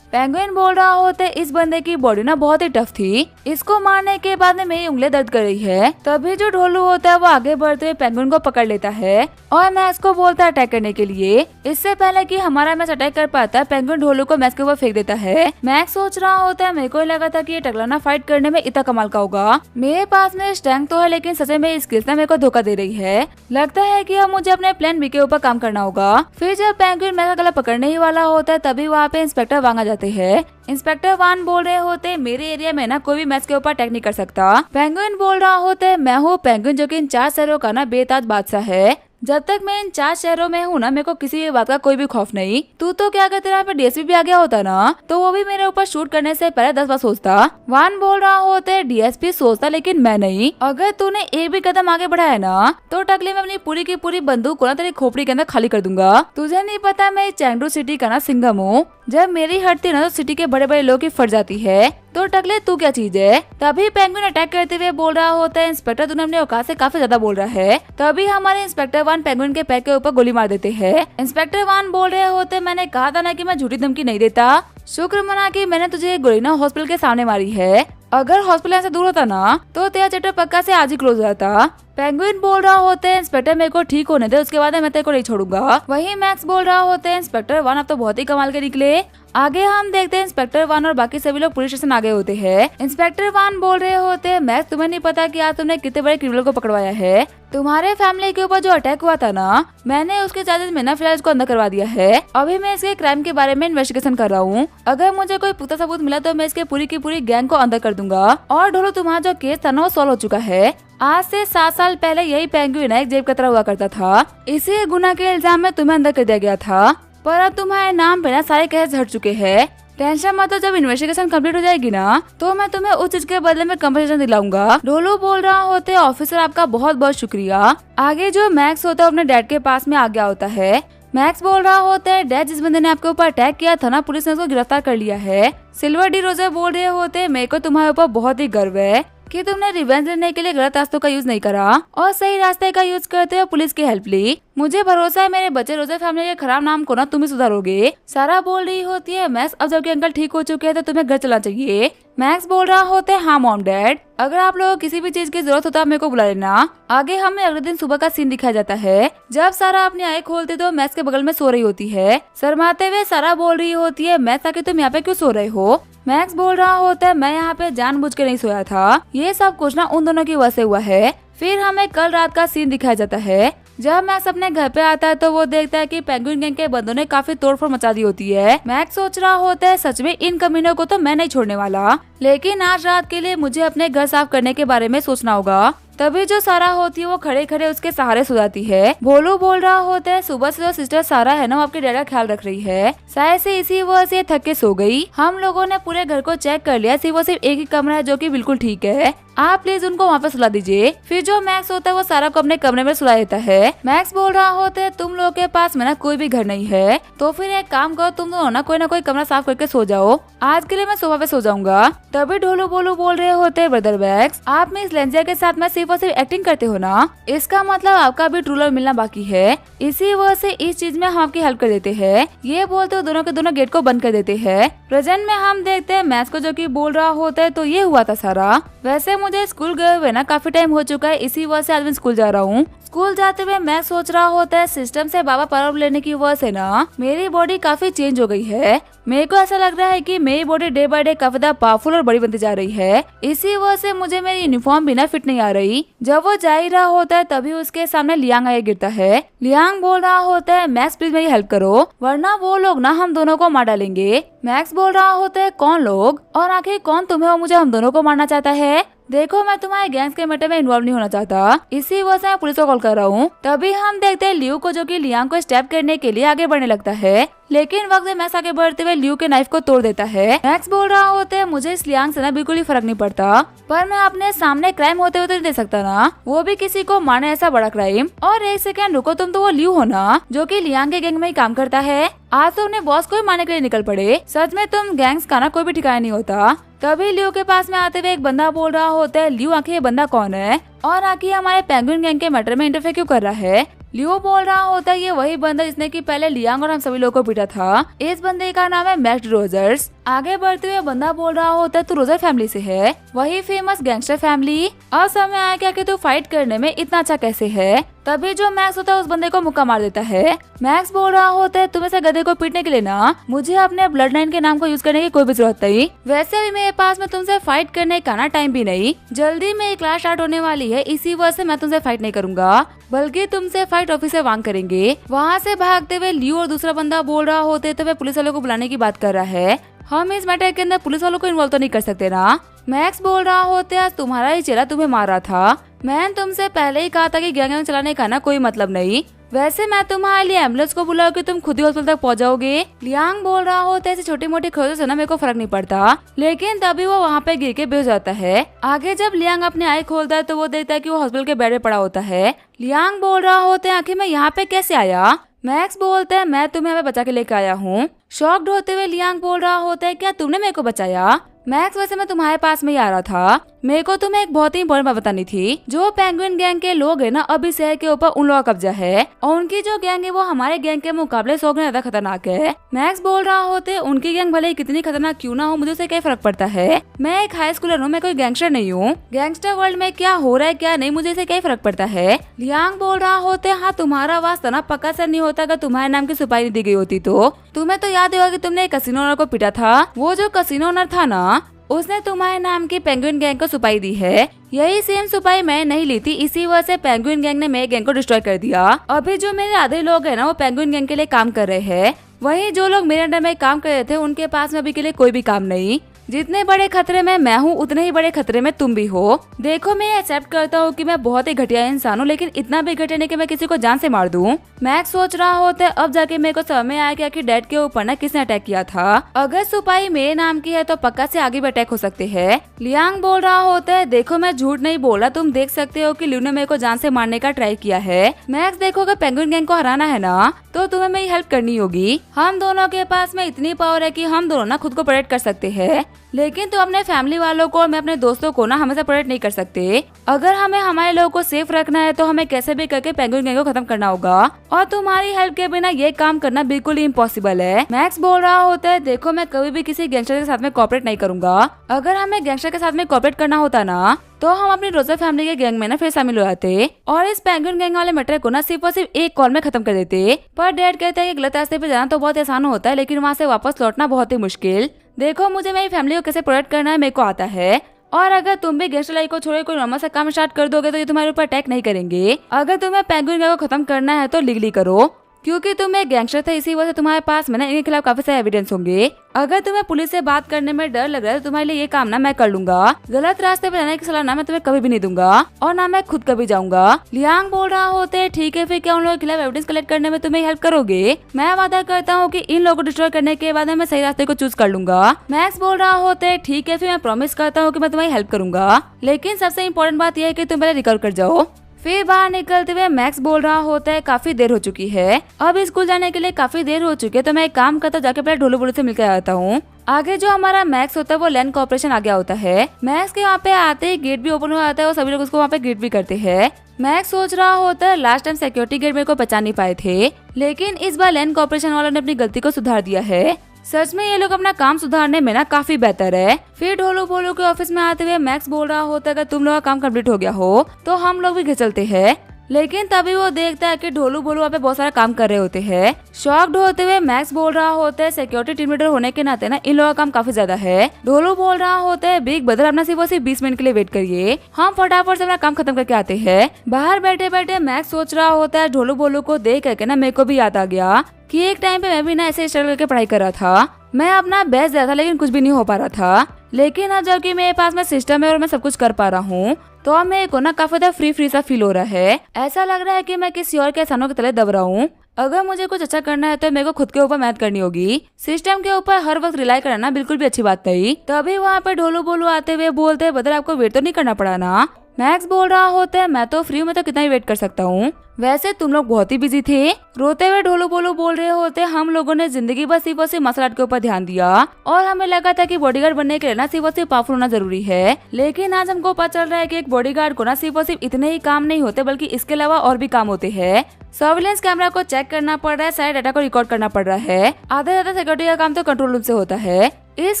पेंगुइन बोल रहा होता है इस बंदे की बॉडी ना बहुत ही टफ थी, इसको मारने के बाद में मेरी उंगलियां दर्द कर रही है। तभी जो ढोलू होता है वो आगे बढ़ते हुए पेंगुइन को पकड़ लेता है और मैक्स को बोलता है अटैक करने के लिए। इससे पहले कि हमारा मैच अटैक कर पाता है पेंगुइन ढोलू को मैक्स के ऊपर फेंक देता है। मैक्स सोच रहा होता है मेरे को लगा था कि ये टकलाना फाइट करने में इतना कमाल का होगा, मेरे पास में स्ट्रेंथ तो है लेकिन सच में स्किल्स ना मेरे को धोखा दे रही है। लगता है कि अब मुझे अपने प्लान बी के ऊपर काम करना होगा। फिर जब पेंगुइन मैक्स का गला पकड़ने ही वाला होता है तभी वहाँ पे इंस्पेक्टर वांग आ जाते हैं। इंस्पेक्टर वान बोल रहे होते मेरे एरिया में ना कोई भी मैच के ऊपर अटैक नहीं कर सकता। पेंगुइन बोल रहा होता है मैं हूँ पेंगुइन जो कि इन 4 शहरों का ना बेताज बादशाह है। जब तक मैं इन 4 शहरों में हूँ ना मेरे को किसी भी बात का कोई भी खौफ नहीं। तू तो क्या अगर तेरा पे डीएसपी भी आ गया होता ना तो वो भी मेरे ऊपर शूट करने से पहले 10 बार सोचता। वान बोल रहा होता है डीएसपी सोचता लेकिन मैं नहीं। अगर तूने एक भी कदम आगे बढ़ाया ना तो टकले में अपनी पूरी की पूरी बंदूक को ना तेरी खोपड़ी के अंदर खाली कर दूंगा। तुझे नहीं पता मैं चेंगडू सिटी का ना सिंघम हूँ, जब मेरी हटती ना तो सिटी के बड़े बड़े लोग की फट जाती है। तो टकले तू क्या चीज है? तभी पेंगुइन अटैक करते हुए बोल रहा होता है इंस्पेक्टर तूने अपने औकात से काफी ज्यादा बोल रहा है। तभी हमारे इंस्पेक्टर वान पेंगुइन के पैर के ऊपर गोली मार देते हैं। इंस्पेक्टर वान बोल रहे होते मैंने कहा था ना कि मैं झूठी धमकी नहीं देता, शुक्र मना कि मैंने तुझे गोली ना हॉस्पिटल के सामने मारी है। अगर हॉस्पिटल से दूर होता ना तो तेरा चैप्टर पक्का से आज ही क्लोज हो जाता। पेंगुइन बोल रहा होता है इंस्पेक्टर मेरे को ठीक होने दे, उसके बाद मैं तेरे को नहीं छोड़ूंगा। वही मैक्स बोल रहा होता है इंस्पेक्टर वन आप तो बहुत ही कमाल के निकले। आगे हम देखते हैं इंस्पेक्टर वन और बाकी सभी लोग पुलिस स्टेशन आ गए होते हैं। इंस्पेक्टर वन बोल रहे होते हैं मैक्स तुम्हें नहीं पता कि आज तुमने कितने बड़े क्रिमिनल को पकड़वाया है। तुम्हारे फैमिली के ऊपर जो अटैक हुआ था ना, मैंने उसके चार्जेस में ना फिलहाल इसको अंदर करवा दिया है। अभी मैं इसके क्राइम के बारे में इन्वेस्टिगेशन कर रहा हूँ। अगर मुझे कोई पुख्ता सबूत मिला तो मैं इसके पूरी की पूरी गैंग को अंदर कर दूंगा। और ढोलो तुम्हारा जो केस था ना वो सॉल्व हो चुका है। आज से 7 साल पहले यही पेंगुइन एक जेब कतरा हुआ करता था। इसी गुनाह के इल्जाम में तुम्हें अंदर कर दिया गया था, पर अब तुम्हारे नाम पे ना सारे केस हट चुके हैं। टेंशन मत लो, जब इन्वेस्टिगेशन कंप्लीट हो जाएगी ना तो मैं तुम्हें उस चीज के बदले में कंपनसेशन दिलाऊंगा। डोलो बोल रहा होते ऑफिसर आपका बहुत बहुत शुक्रिया। आगे जो मैक्स होता है अपने डैड के पास में आ गया होता है। मैक्स बोल रहा होता है डैड जिस बंदे ने आपके ऊपर अटैक किया था ना पुलिस ने उसको गिरफ्तार कर लिया है। सिल्वर डी रोजर बोल रहे होते मेरे को तुम्हारे ऊपर बहुत ही गर्व है कि तुमने रिवेंज लेने के लिए गलत रास्तों का यूज नहीं करा और सही रास्ते का यूज करते हुए पुलिस की हेल्प ली। मुझे भरोसा है मेरे बच्चे रोजर फैमिली के खराब नाम को ना तुम ही सुधारोगे। सारा बोल रही होती है मैक्स अब जबकि अंकल ठीक हो चुके हैं तो तुम्हें घर चला चाहिए। मैक्स बोल रहा होता है हाँ मॉम डैड, अगर आप लोगों को किसी भी चीज की जरूरत हो तो आप मेरे को बुला लेना। आगे हमें अगले दिन सुबह का सीन दिखाया जाता है जब सारा अपनी आंखें खोलती तो मैक्स के बगल में सो रही होती है। शर्माते हुए सारा बोल रही होती है मैक्स आके तुम यहाँ पे क्यों सो रहे हो। मैक्स बोल रहा होता है मैं यहाँ पे जानबूझ के नहीं सोया था, ये सब कुछ ना उन दोनों की वजह से हुआ है। फिर हमें कल रात का सीन दिखाया जाता है जब मैक्स अपने घर पे आता है तो वो देखता है कि पेंगुइन गैंग के बंदों ने काफी तोड़फोड़ मचा दी होती है। मैक्स सोच रहा होता है सच में इन कमीनों को तो मैं नहीं छोड़ने वाला, लेकिन आज रात के लिए मुझे अपने घर साफ करने के बारे में सोचना होगा। तभी जो सारा होती है वो खड़े खड़े उसके सहारे सो जाती है। भोलू बोल रहा होता है सुबह से जो सिस्टर सारा है ना वो आपके डैड का ख्याल रख रही है, शायद से इसी वजह से थक के सो गई। हम लोगों ने पूरे घर को चेक कर लिया, सिर्फ एक ही कमरा है जो कि बिल्कुल ठीक है, आप प्लीज उनको वहाँ पे सुला दीजिए। फिर जो मैक्स होता है वो सारा को अपने कमरे में सुला देता है। मैक्स बोल रहा होता है तुम लोगों के पास में ना कोई भी घर नहीं है तो फिर एक काम करो तुम दोनों ना कोई कमरा साफ करके सो जाओ, आज के लिए मैं सोफा पे सो जाऊंगा। तभी ढोलू बोलू बोल रहे होते हैं ब्रदर मैक्स आप मिस लेंजिया के साथ में सिर्फ और सिर्फ एक्टिंग करते हो ना, इसका मतलब आपका भी ट्रू लव मिलना बाकी है, इसी वजह से इस चीज में हम आपकी हेल्प कर देते हैं। ये बोलते हुए दोनों के दोनों गेट को बंद कर देते हैं। प्रेजेंट में हम देखते हैं मैक्स को जो कि बोल रहा होता है तो ये हुआ था सारा, वैसे मुझे स्कूल गए हुए ना काफी टाइम हो चुका है, इसी वजह से आज मैं स्कूल जा रहा हूँ। स्कूल जाते हुए मैं सोच रहा होता है सिस्टम से बाबा परब लेने की वजह से ना मेरी बॉडी काफी चेंज हो गई है। मेरे को ऐसा लग रहा है कि मेरी बॉडी डे बाय डे काफी ज्यादा पावरफुल और बड़ी बनती जा रही है, इसी वजह से मुझे मेरी यूनिफॉर्म भी ना फिट नहीं आ रही। जब वो जा ही रहा होता है तभी उसके सामने लियांग आगे गिरता है। लियांग बोल रहा होता है मैक्स प्लीज मेरी हेल्प करो वरना वो लोग ना हम दोनों को मार डालेंगे। मैक्स बोल रहा होता है कौन लोग और आखिर कौन तुम्हें और मुझे हम दोनों को मारना चाहता है। देखो मैं तुम्हारे गैंग्स के मैटर में इन्वॉल्व नहीं होना चाहता, इसी वजह से मैं पुलिस को कॉल कर रहा हूँ। तभी हम देखते हैं लियू को जो कि लियांग को स्टैप करने के लिए आगे बढ़ने लगता है, लेकिन वक्त में मैक्स आगे बढ़ते हुए लियू के नाइफ को तोड़ देता है। मैक्स बोल रहा होता है मुझे इस लियांग से ना बिल्कुल ही फर्क नहीं पड़ता, पर मैं अपने सामने क्राइम होते हुए तो नहीं दे सकता ना, वो भी किसी को मारने ऐसा बड़ा क्राइम। और एक सेकंड रुको, तुम तो वो लियू हो ना जो कि लियांग के गैंग में ही काम करता है, आज तो अपने बॉस को ही मारने के लिए निकल पड़े। सच में तुम गैंग्स का ना कोई भी ठिकाना नहीं होता। तभी लियू के पास में आते हुए एक बंदा बोल रहा होता है लियू आखिर ये बंदा कौन है और आखिर हमारे पेंगुइन गैंग के मैटर में इंटरफेयर क्यों कर रहा है। लियो बोल रहा होता है ये वही बंदा जिसने कि पहले लियांग और हम सभी लोगों को पीटा था, इस बंदे का नाम है मैक्स रोजर्स। आगे बढ़ते हुए बंदा बोल रहा होता है तू रोजर फैमिली से है, वही फेमस गैंगस्टर फैमिली, अब समय आया क्या कि तू फाइट करने में इतना अच्छा कैसे है। तभी जो मैक्स होता है उस बंदे को मुक्का मार देता है। मैक्स बोल रहा होता है तुम ऐसे गधे को पीटने के लिए ना मुझे अपने ब्लड लाइन के नाम को यूज करने की कोई भी जरूरत नहीं, वैसे भी मेरे पास में तुमसे फाइट करने का ना टाइम भी नहीं, जल्दी मेरी क्लास स्टार्ट होने वाली है, इसी वजह से मैं तुमसे फाइट नहीं करूंगा बल्कि तुमसे फाइट ऑफिस से वांग करेंगे। वहाँ से भागते हुए लियू और दूसरा बंदा बोल रहा होते तो वे पुलिस वालों को बुलाने की बात कर रहा है, हम इस मैटर के अंदर पुलिस वालों को इन्वॉल्व तो नहीं कर सकते ना। मैक्स बोल रहा होते आज तुम्हारा ही चेला तुम्हें मार रहा था, मैंने तुमसे पहले ही कहा था कि गैंग चलाने का ना कोई मतलब नहीं, वैसे मैं तुम्हारे लिए एम्बुलेंस को बुलाओ कि तुम खुद ही हॉस्पिटल तक पहुंच जाओगे। लियांग बोल रहा होता है ऐसी छोटी मोटी खोजों से ना मेरे को फर्क नहीं पड़ता, लेकिन तभी वो वहाँ पे गिर के बेहोश जाता है। आगे जब लियांग अपने आई खोलता है तो वो देखता है कि वो हॉस्पिटल के बेड पे पड़ा होता है। लियांग बोल रहा होता है आखिर मैं यहाँ पे कैसे आया। मैक्स बोलता है मैं तुम्हें यहाँ पे बचा के लेके आया हूँ, शॉक्ड होते हुए लियांग बोल रहा होता है, क्या तुमने मेरे को बचाया? मैक्स, वैसे मैं तुम्हारे पास में ही आ रहा था। मेरे को तुम्हें एक बहुत ही इंपॉर्टेंट बात बतानी थी। जो पेंगुइन गैंग के लोग हैं ना, अभी शहर के ऊपर उन लोगों का कब्जा है और उनकी जो गैंग है वो हमारे गैंग के मुकाबले 100 गुना ज्यादा खतरनाक है। मैक्स बोल रहा होते, उनकी गैंग भले ही कितनी खतरनाक क्यों ना हो, मुझे उससे क्या फर्क पड़ता है। मैं एक हाई स्कूलर हूँ, मैं कोई गैंगस्टर नहीं हूँ। गैंगस्टर वर्ल्ड में क्या हो रहा है क्या नहीं, मुझे इसे क्या फर्क पड़ता है। लियांग बोल रहा होते, हाँ तुम्हारा वास्ता ना पक्का से नहीं होता अगर तुम्हारे नाम की सुपारी नहीं दी गई होती तो। तुम्हें तो याद होगा कि तुमने एक कसिनो ओनर को पीटा था। वो जो कसिनो ओनर था ना, उसने तुम्हारे नाम की पेंगुइन गैंग को सुपारी दी है। यही सेम सुपारी मैं नहीं ली थी, इसी वजह से पेंगुइन गैंग ने मेरे गैंग को डिस्ट्रॉय कर दिया। अभी जो मेरे आधे लोग हैं ना, वो पेंगुइन गैंग के लिए काम कर रहे हैं। वहीं जो लोग मेरे अंडर में काम कर रहे थे, उनके पास में अभी के लिए कोई भी काम नहीं। जितने बड़े खतरे में मैं हूँ, उतने ही बड़े खतरे में तुम भी हो। देखो, मैं एक्सेप्ट करता हूँ कि मैं बहुत ही घटिया इंसान हूँ, लेकिन इतना भी घटिया नहीं कि मैं किसी को जान से मार दूँ। मैक्स सोच रहा होता है, अब जाके मेरे को समझ में आया कि डैड के ऊपर ना किसने अटैक किया था। अगर सुपारी मेरे नाम की है तो पक्का से आगे भी अटैक हो सकते हैं। लियांग बोल रहा होता है, देखो मैं झूठ नहीं बोला, तुम देख सकते हो कि लियू ने मेरे को जान से मारने का ट्राई किया है। मैक्स, देखो अगर पेंगुइन गैंग को हराना है ना, तो तुम्हें मेरी हेल्प करनी होगी। हम दोनों के पास में इतनी पावर है कि हम दोनों ना खुद को प्रोटेक्ट कर सकते हैं, लेकिन तुम अपने फैमिली वालों को और मैं अपने दोस्तों को ना हमेशा प्रोटेक्ट नहीं कर सकते। अगर हमें हमारे लोगों को सेफ रखना है तो हमें कैसे भी करके पेंगुइन गैंग को खत्म करना होगा, और तुम्हारी हेल्प के बिना ये काम करना बिल्कुल ही इम्पॉसिबल है। मैक्स बोल रहा होता है, देखो मैं कभी भी किसी गैंगस्टर के साथ में कोऑपरेट नहीं करूंगा। अगर हमें गैंगस्टर के साथ में कोऑपरेट करना होता ना, तो हम अपनी रोजर फैमिली के गैंग में ना फिर शामिल हो जाते और इस पेंगुइन गैंग वाले मैटर को ना सिर्फ और सिर्फ एक कॉल में खत्म कर देते। पर डैड कहते हैं कि गलत रास्ते पे जाना तो बहुत आसान होता है, लेकिन वहाँ से वापस लौटना बहुत ही मुश्किल। देखो, मुझे मेरी फैमिली को कैसे प्रोटेक्ट करना है मेरे को आता है, और अगर तुम भी गैंगस्टर लाइफ को छोड़े कोई नॉर्मल सा काम स्टार्ट कर दोगे तो ये तुम्हारे ऊपर अटैक नहीं करेंगे। अगर तुम्हें पेंगुइन गैंग को खत्म करना है तो लीगली करो, क्योंकि तुम एक गैंगस्टर थे, इसी वजह से तुम्हारे पास में ना इनके खिलाफ काफी सारे एविडेंस होंगे। अगर तुम्हें पुलिस से बात करने में डर लग रहा है तो तुम्हारे लिए ये काम ना मैं कर लूंगा। गलत रास्ते पे जाने की सलाह ना मैं तुम्हें कभी भी नहीं दूंगा और ना मैं खुद कभी जाऊंगा। लियांग बोल रहा होते है, ठीक है फिर क्या उन लोगों के खिलाफ एविडेंस कलेक्ट करने में तुम्हें हेल्प करोगे? मैं वादा करता हूँ कि इन लोगों को डिस्ट्रॉय करने के बाद मैं सही रास्ते को चूज कर लूंगा। मैक्स बोल रहा होते है, ठीक है फिर मैं प्रॉमिस करता हूँ कि मैं तुम्हारी हेल्प करूंगा, लेकिन सबसे इम्पोर्टेंट बात यह है कि तुम पहले रिकवर कर जाओ। फिर बाहर निकलते हुए मैक्स बोल रहा होता है, काफी देर हो चुकी है, अब स्कूल जाने के लिए काफी देर हो चुकी है, तो मैं एक काम करता हूँ, जाके पहले ढोलू बोलू से मिलकर आता हूँ। आगे जो हमारा मैक्स होता है वो लैंड कॉर्पोरेशन आ गया होता है। मैक्स के वहाँ पे आते ही गेट भी ओपन हो जाता है और सभी लोग उसको वहाँ पे ग्रीट भी करते हैं। मैक्स सोच रहा होता है, लास्ट टाइम सिक्योरिटी गार्ड मेरे को पहचान नहीं पाए थे, लेकिन इस बार लैंड कॉर्पोरेशन वालों ने अपनी गलती को सुधार दिया है। सच में ये लोग अपना काम सुधारने में ना काफी बेहतर है। फिर ढोलू बोलू के ऑफिस में आते हुए मैक्स बोल रहा होता है, अगर तुम लोग का काम कंप्लीट हो गया हो तो हम लोग भी घर चलते हैं। लेकिन तभी वो देखता है कि ढोलू बोलू वहाँ पे बहुत सारा काम कर रहे होते हैं। शॉक्ड होते हुए मैक्स बोल रहा होता है, सिक्योरिटी टीम लीडर होने के नाते ना इन लोगों का काम काफी ज्यादा है। ढोलू बोल रहा होता है, बिग ब्रदर अपना सिर्फ 20 मिनट के लिए वेट करिए, हम फटाफट से अपना काम खत्म करके आते हैं। बाहर बैठे बैठे मैक्स सोच रहा होता है, ढोलू बोलू को देख करके ना मेरे को भी याद आ गया कि एक टाइम पे मैं भी ना ऐसे स्ट्रगल करके पढ़ाई कर रहा था। मैं अपना बेस्ट दिया था लेकिन कुछ भी नहीं हो पा रहा था, लेकिन अब जबकि मेरे पास में सिस्टम है और मैं सब कुछ कर पा रहा हूँ तो अब मेरे को ना काफी ज्यादा फ्री सा फील हो रहा है। ऐसा लग रहा है कि मैं किसी और के एहसानों के तले दब रहा हूँ। अगर मुझे कुछ अच्छा करना है तो मेरे को खुद के ऊपर मेहनत करनी होगी। सिस्टम के ऊपर हर वक्त रिलाई करना बिल्कुल भी अच्छी बात नहीं। तभी वहाँ पे ढोलू बोलू आते हुए बोलते हैं, बदल आपको वेट तो नहीं करना पड़ा ना? मैक्स बोल रहा होता है, मैं तो फ्री में तो कितना ही वेट कर सकता हूँ, वैसे तुम लोग बहुत ही बिजी थे। रोते हुए ढोलू बोलू बोल रहे होते, हम लोगों ने जिंदगी बस सिर्फ और सिर्फ मार्शल आर्ट के ऊपर ध्यान दिया और हमें लगा था कि बॉडीगार्ड बनने के लिए ना सिर्फ और सिर्फ पावरफुल होना जरूरी है, लेकिन आज हमको पता चल रहा है कि एक बॉडीगार्ड को ना सिर्फ और सिर्फ इतने ही काम नहीं होते बल्कि इसके अलावा और भी काम होते हैं। सर्विलेंस कैमरा को चेक करना पड़ रहा है, सारे डाटा को रिकॉर्ड करना पड़ रहा है, आधा ज्यादा सिक्योरिटी का काम तो कंट्रोल रूम से होता है। इस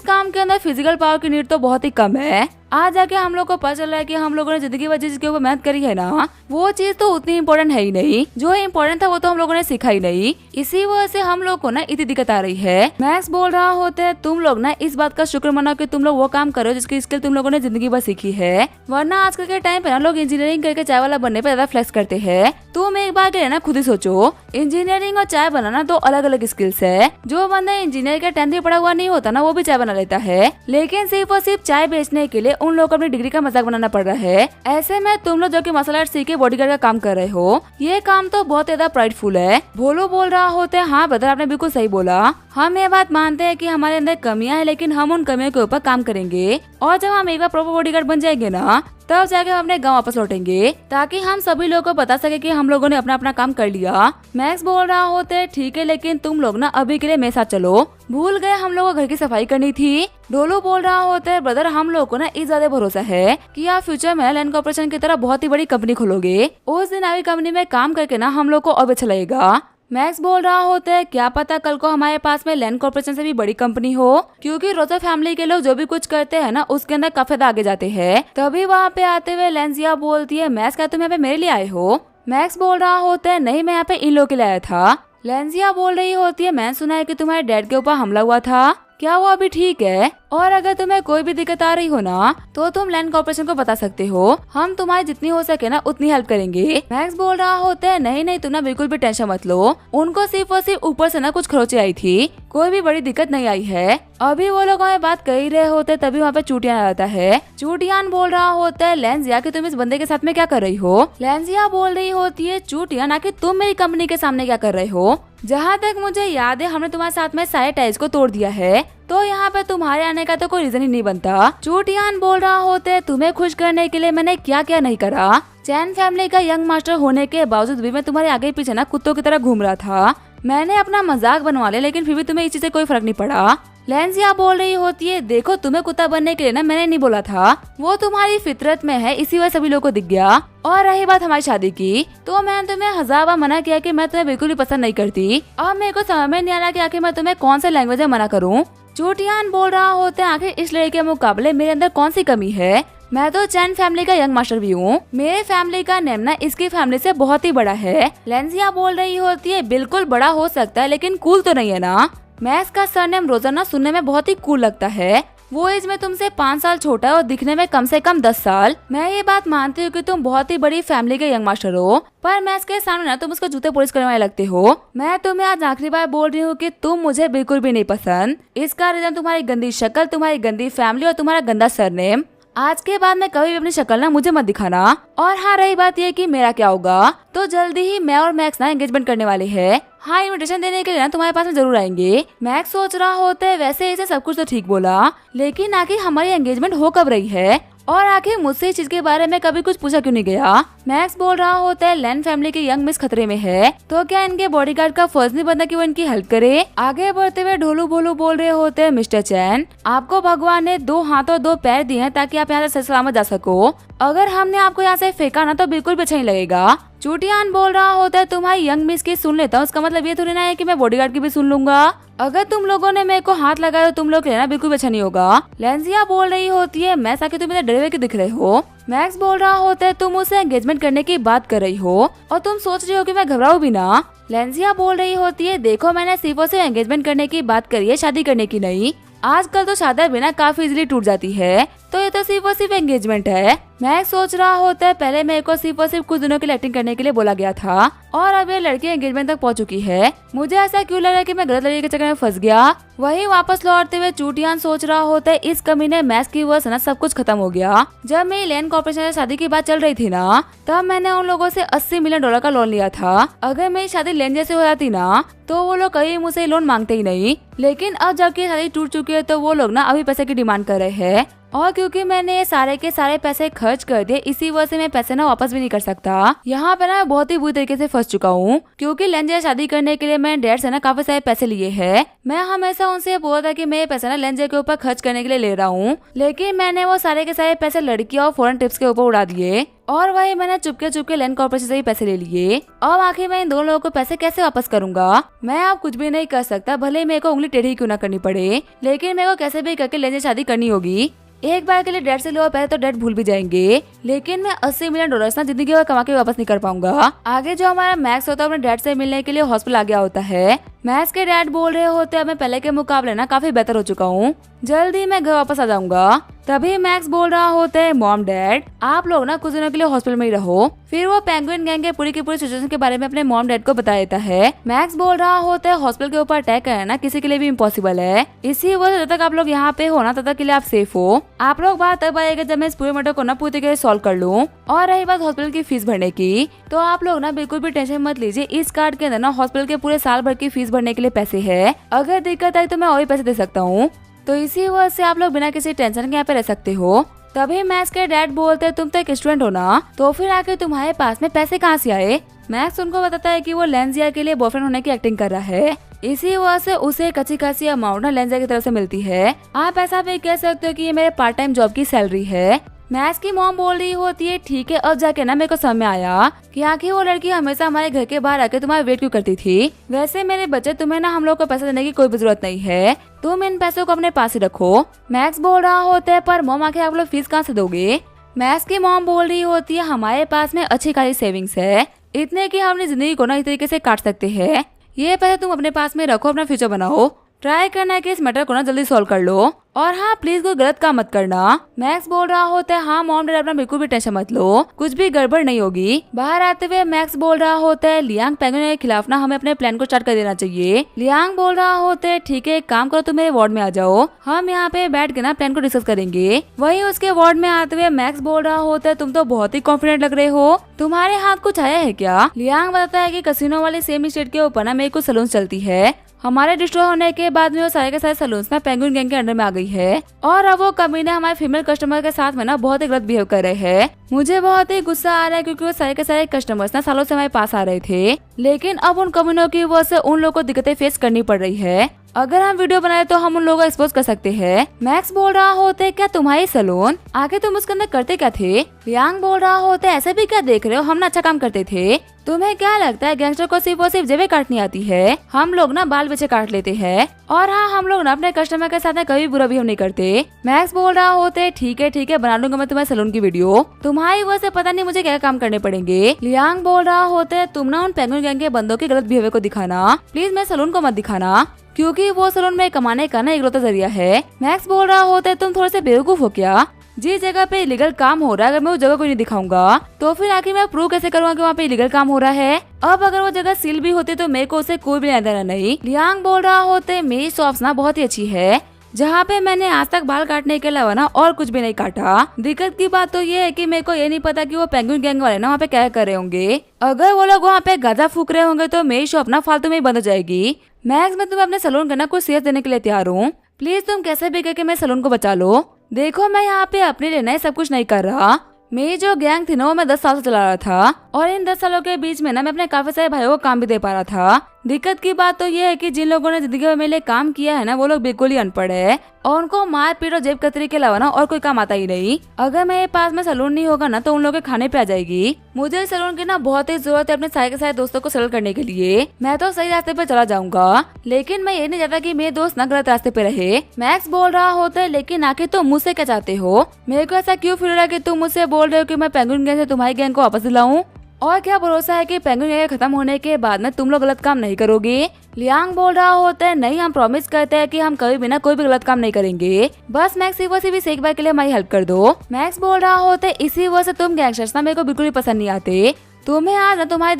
काम के अंदर फिजिकल पावर की नीड तो बहुत ही कम है। आज जाके हम लोग को पता चल रहा है कि हम लोगों ने जिंदगी भर जिसके ऊपर मेहनत करी है ना, वो चीज तो उतनी इम्पोर्टेंट है ही नहीं, जो इम्पोर्टेंट था वो तो हम लोगों ने सीखा ही नहीं। इसी वजह से हम लोग को ना इतनी दिक्कत आ रही है। मैक्स बोल रहा होता है, तुम लोग ना इस बात का शुक्र मनाओ कि तुम लोग वो काम करो जिसकी स्किल तुम लोगों ने जिंदगी भर सीखी है, वरना आजकल के टाइम पे ना लोग इंजीनियरिंग करके चाय वाला बनने पे ज्यादा फ्लेक्स करते हैं। तुम एक बार के ना खुद ही सोचो, इंजीनियरिंग और चाय बनाना दो अलग अलग स्किल्स है। जो बंदा इंजीनियर का 10th भी पढ़ा हुआ नहीं होता ना, वो भी चाय बना लेता है, लेकिन सिर्फ और सिर्फ चाय बेचने के लिए उन लोगों को अपनी डिग्री का मजाक बनाना पड़ रहा है। ऐसे में तुम लोग जो कि मार्शल आर्ट सीख के बॉडीगार्ड का काम कर रहे हो, ये काम तो बहुत ज्यादा प्राइडफुल है। भोलू बोल रहा होता है, हाँ ब्रदर आपने बिल्कुल सही बोला, हम ये बात मानते हैं कि हमारे अंदर कमियां हैं, लेकिन हम उन कमियों के ऊपर काम करेंगे और जब हम एक बार प्रॉपर बॉडीगार्ड बन जाएंगे ना, तब जाके हम अपने गाँव वापस लौटेंगे, ताकि हम सभी लोगों को बता सके कि हम लोगों ने अपना अपना काम कर लिया। मैक्स बोल रहा होता है ठीक है, लेकिन तुम लोग ना अभी के लिए मेरे साथ चलो, भूल गए हम लोगों को घर की सफाई करनी थी। डोलू बोल रहा होता है ब्रदर, हम लोगों को ना इस ज्यादा भरोसा है कि आप फ्यूचर में लैंड कॉर्पोरेशन की तरह बहुत ही बड़ी कंपनी खोलोगे। उस दिन अभी कंपनी में काम करके ना हम लोग को और अच्छा लगेगा। मैक्स बोल रहा होता है क्या पता कल को हमारे पास में लैंड कॉर्पोरेशन से भी बड़ी कंपनी हो, क्योंकि रोजो फैमिली के लोग जो भी कुछ करते हैं ना उसके अंदर काफी आगे जाते हैं। तभी वहाँ पे आते हुए लेंजिया बोलती है मैक्स क्या तुम यहाँ पे मेरे लिए आए हो? मैक्स बोल रहा होता है नहीं, मैं यहाँ पे इन लोगों के लिए आया था। लेंजिया बोल रही होती है मैंने सुना है कि तुम्हारे डैड के ऊपर हमला हुआ था, क्या वो अभी ठीक है? और अगर तुम्हें कोई भी दिक्कत आ रही हो ना तो तुम लैंड कॉर्पोरेशन को बता सकते हो, हम तुम्हारी जितनी हो सके ना उतनी हेल्प करेंगे। मैक्स बोल रहा होता है नहीं नहीं तुम ना बिल्कुल भी टेंशन मत लो, उनको सिर्फ और सिर्फ ऊपर से ना कुछ खरोचे आई थी, कोई भी बड़ी दिक्कत नहीं आई है। अभी वो लोग हमें बात कर ही रहे होते तभी वहाँ पे चूटियान आता है। चूटियान बोल रहा होता है लेंजिया कि तुम इस बंदे के साथ में क्या कर रही हो? लेंजिया बोल रही होती है चूटियान आखिर तुम मेरी कंपनी के सामने क्या कर रहे हो? जहाँ तक मुझे याद है हमने तुम्हारे साथ में सारे टाइल्स को तोड़ दिया है, तो यहाँ पे तुम्हारे आने का तो कोई रीजन ही नहीं बनता। चूटियान बोल रहा होता है तुम्हें खुश करने के लिए मैंने क्या क्या नहीं करा। चैन फैमिली का यंग मास्टर होने के बावजूद भी मैं तुम्हारे आगे पीछे ना कुत्तों की तरह घूम रहा था। मैंने अपना मजाक बनवा लिया, लेकिन फिर भी तुम्हें इस चीज से कोई फर्क नहीं पड़ा। लेंजिया बोल रही होती है देखो तुम्हें कुत्ता बनने के लिए ना मैंने नहीं बोला था, वो तुम्हारी फितरत में है, इसी वजह सभी लोगों को दिख गया। और रही बात हमारी शादी की, तो मैंने तुम्हें 1000 बार मना किया कि मैं तुम्हें बिल्कुल भी पसंद नहीं करती। अब मेरे को समझ में नहीं आ रहा कि आखिर मैं तुम्हें कौन से लैंग्वेज में मना करूँ। चूटियान बोल रहा होता है आखिर इस लड़के के मुकाबले मेरे अंदर कौन सी कमी है? मैं तो चैन फैमिली का यंग मास्टर भी हूँ, मेरे फैमिली का नेम ना इसकी फैमिली से बहुत ही बड़ा है। लेंजिया बोल रही होती है बिल्कुल बड़ा हो सकता है लेकिन कूल तो नहीं है ना। मैक्स का सरनेम रोजाना सुनने में बहुत ही कूल लगता है, वो एज में तुमसे 5 साल छोटा है और दिखने में कम से कम 10 साल। मैं ये बात मानती हूँ कि तुम बहुत ही बड़ी फैमिली के यंग मास्टर हो, पर मैक्स के सामने ना तुम उसको जूते पॉलिश करने वाले लगते हो। मैं तुम्हें आज आखिरी बार बोल रही हूँ कि तुम मुझे बिल्कुल भी नहीं पसंद। इसका रीजन तुम्हारी गंदी शक्ल, तुम्हारी गंदी फैमिली और तुम्हारा गंदा सरनेम। आज के बाद में कभी भी अपनी शक्ल ना मुझे मत दिखाना। और हाँ रही बात ये कि मेरा क्या होगा, तो जल्दी ही मैं और मैक्स ना एंगेजमेंट करने वाले हैं। हाँ इनविटेशन देने के लिए ना तुम्हारे पास में जरूर आएंगे। मैक्स सोच रहा होता है वैसे इसे सब कुछ तो ठीक बोला, लेकिन आखिर हमारी एंगेजमेंट हो कब रही है और आखिर मुझसे इस चीज के बारे में कभी कुछ पूछा क्यों नहीं गया। मैक्स बोल रहा होता है लैंड फैमिली की यंग मिस खतरे में है, तो क्या इनके बॉडीगार्ड का फर्ज नहीं बनता कि वो इनकी हेल्प करे। आगे बढ़ते हुए ढोलू भोलू बोल रहे होते हैं मिस्टर चैन आपको भगवान ने 2 हाथ और 2 पैर दिए हैं ताकि आप यहाँ से सलामत जा सको, अगर हमने आपको यहाँ से फेंका ना तो बिल्कुल भी अच्छा नहीं लगेगा। चूटियान बोल रहा होता है तुम्हारी यंग मिस की सुन लेता हूँ, उसका मतलब ये थोड़ी ना है कि मैं बॉडीगार्ड की भी सुन लूंगा। अगर तुम लोगों ने मेरे को हाथ लगाया तो तुम लोग लेना बिल्कुल भी अच्छा नहीं होगा। लेंजिया बोल रही होती है मैं साके तुम इतने डरे हुए क्यों दिख रहे हो। मैक्स बोल रहा होता है तुम मुझसे एंगेजमेंट करने की बात कर रही हो और तुम सोच रही हो कि मैं घबराऊं भी ना। लेंजिया बोल रही होती है देखो मैंने सिर्फ और सिर्फ एंगेजमेंट करने की बात करी है, शादी करने की नहीं। आजकल तो शादी बिना काफी इजीली टूट जाती है, तो ये तो सिर्फ और सिर्फ एंगेजमेंट है। मैं सोच रहा होता है पहले मेरे को सिर्फ और सिर्फ कुछ दिनों के लिए एक्टिंग करने के लिए बोला गया था और अब ये लड़की एंगेजमेंट तक पहुंच चुकी है। मुझे ऐसा क्यों लग रहा है कि मैं गलत लड़की के चक्कर में फंस गया। वही वापस लौटते हुए चूटियान सोच रहा होता है इस कमीने मैक्स की वजह से ना सब कुछ खत्म हो गया। जब मेरी लैंड कॉर्पोरेशन से शादी की बात चल रही थी ना, तब मैंने उन लोगों से $80 मिलियन का लोन लिया था। अगर मेरी शादी लेंजे से हो जाती ना तो वो लोग कभी मुझसे लोन मांगते ही नहीं, लेकिन अब जबकि शादी टूट चुकी है तो वो लोग ना अभी पैसे की डिमांड कर रहे हैं। और क्योंकि मैंने ये सारे के सारे पैसे खर्च कर दिए, इसी वजह से मैं पैसे ना वापस भी नहीं कर सकता। यहाँ पे ना मैं बहुत ही बुरी तरीके से फंस चुका हूँ, क्योंकि लेंजे शादी करने के लिए मैंने डैड से ना काफी सारे पैसे लिए हैं। मैं हमेशा उनसे बोला था कि मैं ये पैसे ना लेंजे के ऊपर खर्च करने के लिए ले रहा हूँ, लेकिन मैंने वो सारे के सारे पैसे लड़की और फॉरेन ट्रिप्स के ऊपर उड़ा दिए और वही मैंने चुपके चुपके लैंड कॉर्पोरेशन से ही पैसे ले लिए। अब आखिर मैं इन दोनों लोगों को पैसे कैसे वापस करूंगा। मैं अब कुछ भी नहीं कर सकता, भले ही मेरे को उंगली टेढ़ी क्यों ना करनी पड़े, लेकिन मेरे को कैसे भी करके लेंजे शादी करनी होगी। एक बार के लिए डैड से लो पैसे तो डैड भूल भी जाएंगे, लेकिन मैं $80 मिलियन ना जिंदगी भर कमा के वापस नहीं कर पाऊंगा। आगे जो हमारा मैक्स होता है अपने डैड से मिलने के लिए हॉस्पिटल आ गया होता है। मैक्स के डैड बोल रहे होते हैं मैं पहले के मुकाबले ना काफी बेहतर हो चुका हूँ, जल्दी मैं घर वापस आ जाऊंगा। तभी मैक्स बोल रहा होता है मॉम डैड आप लोग ना कुछ दिनों के लिए हॉस्पिटल में ही रहो। फिर वो पेंगुइन गैंग के पूरी की पूरी सिचुएशन के बारे में अपने मॉम डैड को बता देता है। मैक्स बोल रहा होता है हॉस्पिटल के ऊपर अटैक करना किसी के लिए भी इम्पॉसिबल है, इसी वजह से जब तक आप लोग यहाँ पे हो ना तब तक के लिए आप सेफ हो। आप लोग बात तब आएगा जब मैं इस पूरे मैटर को ना पूरी तरीके से सॉल्व कर लूँ। और रही बात हॉस्पिटल की फीस भरने की, तो आप लोग ना बिल्कुल भी टेंशन मत लीजिए, इस कार्ड के अंदर ना हॉस्पिटल के पूरे साल भर की फीस भरने के लिए पैसे है। अगर दिक्कत आई तो मैं और भी पैसे दे सकता हूँ, तो इसी वजह से आप लोग बिना किसी टेंशन के यहाँ पे रह सकते हो। तभी मैक्स के डैड बोलते तुम तो एक स्टूडेंट हो ना, तो फिर आके तुम्हारे पास में पैसे कहाँ से आए। मैक्स उनको बताता है कि वो लेंजिया के लिए बॉयफ्रेंड होने की एक्टिंग कर रहा है, इसी वजह से उसे एक अच्छी खासी अमाउंट ना लेंजिया की तरफ से मिलती है। आप ऐसा भी कह सकते हो कि ये मेरे पार्ट टाइम जॉब की सैलरी है। मैक्स की मॉम बोल रही होती है ठीक है, अब जाके ना मेरे को समझ में आया कि आखिर वो लड़की हमेशा हमारे घर के बाहर आके तुम्हारा वेट क्यों करती थी। वैसे मेरे बच्चे, तुम्हें ना हम लोग को पैसा देने की कोई भी जरूरत नहीं है, तुम इन पैसों को अपने पास ही रखो। मैक्स बोल रहा होता है पर मॉम आखिर आप लोग फीस कहाँ से दोगे। मैक्स की मॉम बोल रही होती है हमारे पास में अच्छी खासी सेविंग्स है, इतने की हम अपनी जिंदगी को ना इस तरीके से काट सकते हैं। ये पैसे तुम अपने पास में रखो, अपना फ्यूचर बनाओ, ट्राई करना है कि इस मैटर को ना जल्दी सॉल्व कर लो। और हाँ प्लीज कोई गलत काम मत करना। मैक्स बोल रहा होता है हाँ मॉम डैड अपना बिल्कुल भी टेंशन मत लो, कुछ भी गड़बड़ नहीं होगी। बाहर आते हुए मैक्स बोल रहा होता है लियांग पेंगुइन के खिलाफ ना हमें अपने प्लान को स्टार्ट कर देना चाहिए। लियांग बोल रहा होता है ठीक है, एक काम करो तुम मेरे वार्ड में आ जाओ, हम यहाँ पे बैठ के ना प्लान को डिस्कस करेंगे। वहीं उसके वार्ड में आते हुए मैक्स बोल रहा होता है तुम तो बहुत ही कॉन्फिडेंट लग रहे हो, तुम्हारे हाथ कुछ आया है क्या। लियांग बताता है कि कसिनो वाले सेम स्टेट के ऊपर ना मेरे कुछ सलून चलती है, हमारे डिस्ट्रॉय होने के बाद में वो सारे के सारे सलून्स ना पेंगुइन गैंग के अंडर में आ गई है, और अब वो कमीने हमारे फीमेल कस्टमर के साथ में ना बहुत ही गलत बिहेव कर रहे हैं। मुझे बहुत ही गुस्सा आ रहा है क्योंकि वो सारे के सारे कस्टमर्स ना सालों से हमारे पास आ रहे थे, लेकिन अब उन कमीनों की वजह से उन लोगों को दिक्कतें फेस करनी पड़ रही है। अगर हम वीडियो बनाए तो हम उन लोगों को एक्सपोज कर सकते हैं। मैक्स बोल रहा होता है क्या तुम्हारी सलून, आगे तुम उसके अंदर करते क्या थे। लियांग बोल रहा होता है ऐसे भी क्या देख रहे हो, हम ना अच्छा काम करते थे, तुम्हें क्या लगता है गैंगस्टर को सिर्फ और सिर्फ जेबें काटनी आती है, हम लोग ना बाल बच्चे काट लेते हैं। और हाँ हम लोग ना अपने कस्टमर के साथ कभी बुरा बिहेव नहीं करते। मैक्स बोल रहा होता है ठीक है बना लूंगा मैं तुम्हारे सलून की वीडियो, तुम्हारी वजह से पता नहीं मुझे क्या काम करने पड़ेंगे। लियांग बोल रहा होता है तुम ना उन पेंगुइन गैंग के बंदों के गलत बिहेवियर को दिखाना, प्लीज मेरे सलून को मत दिखाना, क्योंकि वो सलून में कमाने का ना इकलौता जरिया है। मैक्स बोल रहा होता है तुम थोड़े से बेवकूफ हो क्या, जिस जगह पे इलीगल काम हो रहा है अगर मैं उस जगह को नहीं दिखाऊंगा तो फिर आखिर मैं प्रूव कैसे करूंगा कि वहाँ पे इलीगल काम हो रहा है। अब अगर वो जगह सील भी होती तो मेरे को उसे कोई भी लेना देना नहीं। लियांग बोल रहा होता है मेरी शॉप्स ना बहुत ही अच्छी है, जहाँ पे मैंने आज तक बाल काटने के अलावा ना और कुछ भी नहीं काटा। दिक्कत की बात तो ये है कि मेरे को ये नहीं पता कि वो पेंगुइन गैंग वाले ना वहाँ पे क्या कर रहे होंगे, अगर वो लोग वहाँ पे गाजा फूक रहे होंगे तो मेरी शॉप ना फालतू में ही बंद हो जाएगी। मैक्स मैं तुम्हें अपने सलून का ना कुछ शेयर देने के लिए तैयार हूँ, प्लीज तुम कैसे भी करके मेरे सलून को बचा लो। देखो मैं यहाँ पे अपने लिए नए सब कुछ नहीं कर रहा, मेरी जो गैंग थी ना वो मैं 10 साल से चला रहा था, और इन 10 सालों के बीच में ना मैं अपने काफी सारे भाइयों को काम भी दे पा रहा था। दिक्कत की बात तो ये है कि जिन लोगों ने जिंदगी में मेरे लिए काम किया है ना वो लोग बिल्कुल ही अनपढ़ है, और उनको मार पीट और जेब कतरी के अलावा ना और कोई काम आता ही नहीं। अगर मेरे पास में सलून नहीं होगा ना तो उन लोगों के खाने पे आ जाएगी। मुझे सलून की ना बहुत ही जरूरत है अपने सारे के सारे दोस्तों को सरल करने के लिए। मैं तो सही रास्ते पे चला जाऊंगा, लेकिन मैं ये नहीं चाहता कि मेरे दोस्त ना गलत रास्ते पे रहे। मैक्स बोल रहा होता है लेकिन आखिर तुम मुझसे क्या चाहते हो, मेरे को ऐसा क्यों फील रहा है कि तुम मुझसे बोल रहे हो कि मैं पेंगुइन गैंग से तुम्हारी गैंग को वापस दिलाऊं, और क्या भरोसा है कि पेंगुइन गैंग खत्म होने के बाद में तुम लोग गलत काम नहीं करोगे। लियांग बोल रहा होता है नहीं, हम प्रॉमिस करते हैं कि हम कभी भी ना कोई भी गलत काम नहीं करेंगे, बस मैक्स से भी एक बार के लिए हमारी हेल्प कर दो। मैक्स बोल रहा होता है इसी वजह से तुम गैंगस्टर्स ना मेरे को बिल्कुल भी पसंद नहीं आते, तुम्हें आज ना तुम्हारी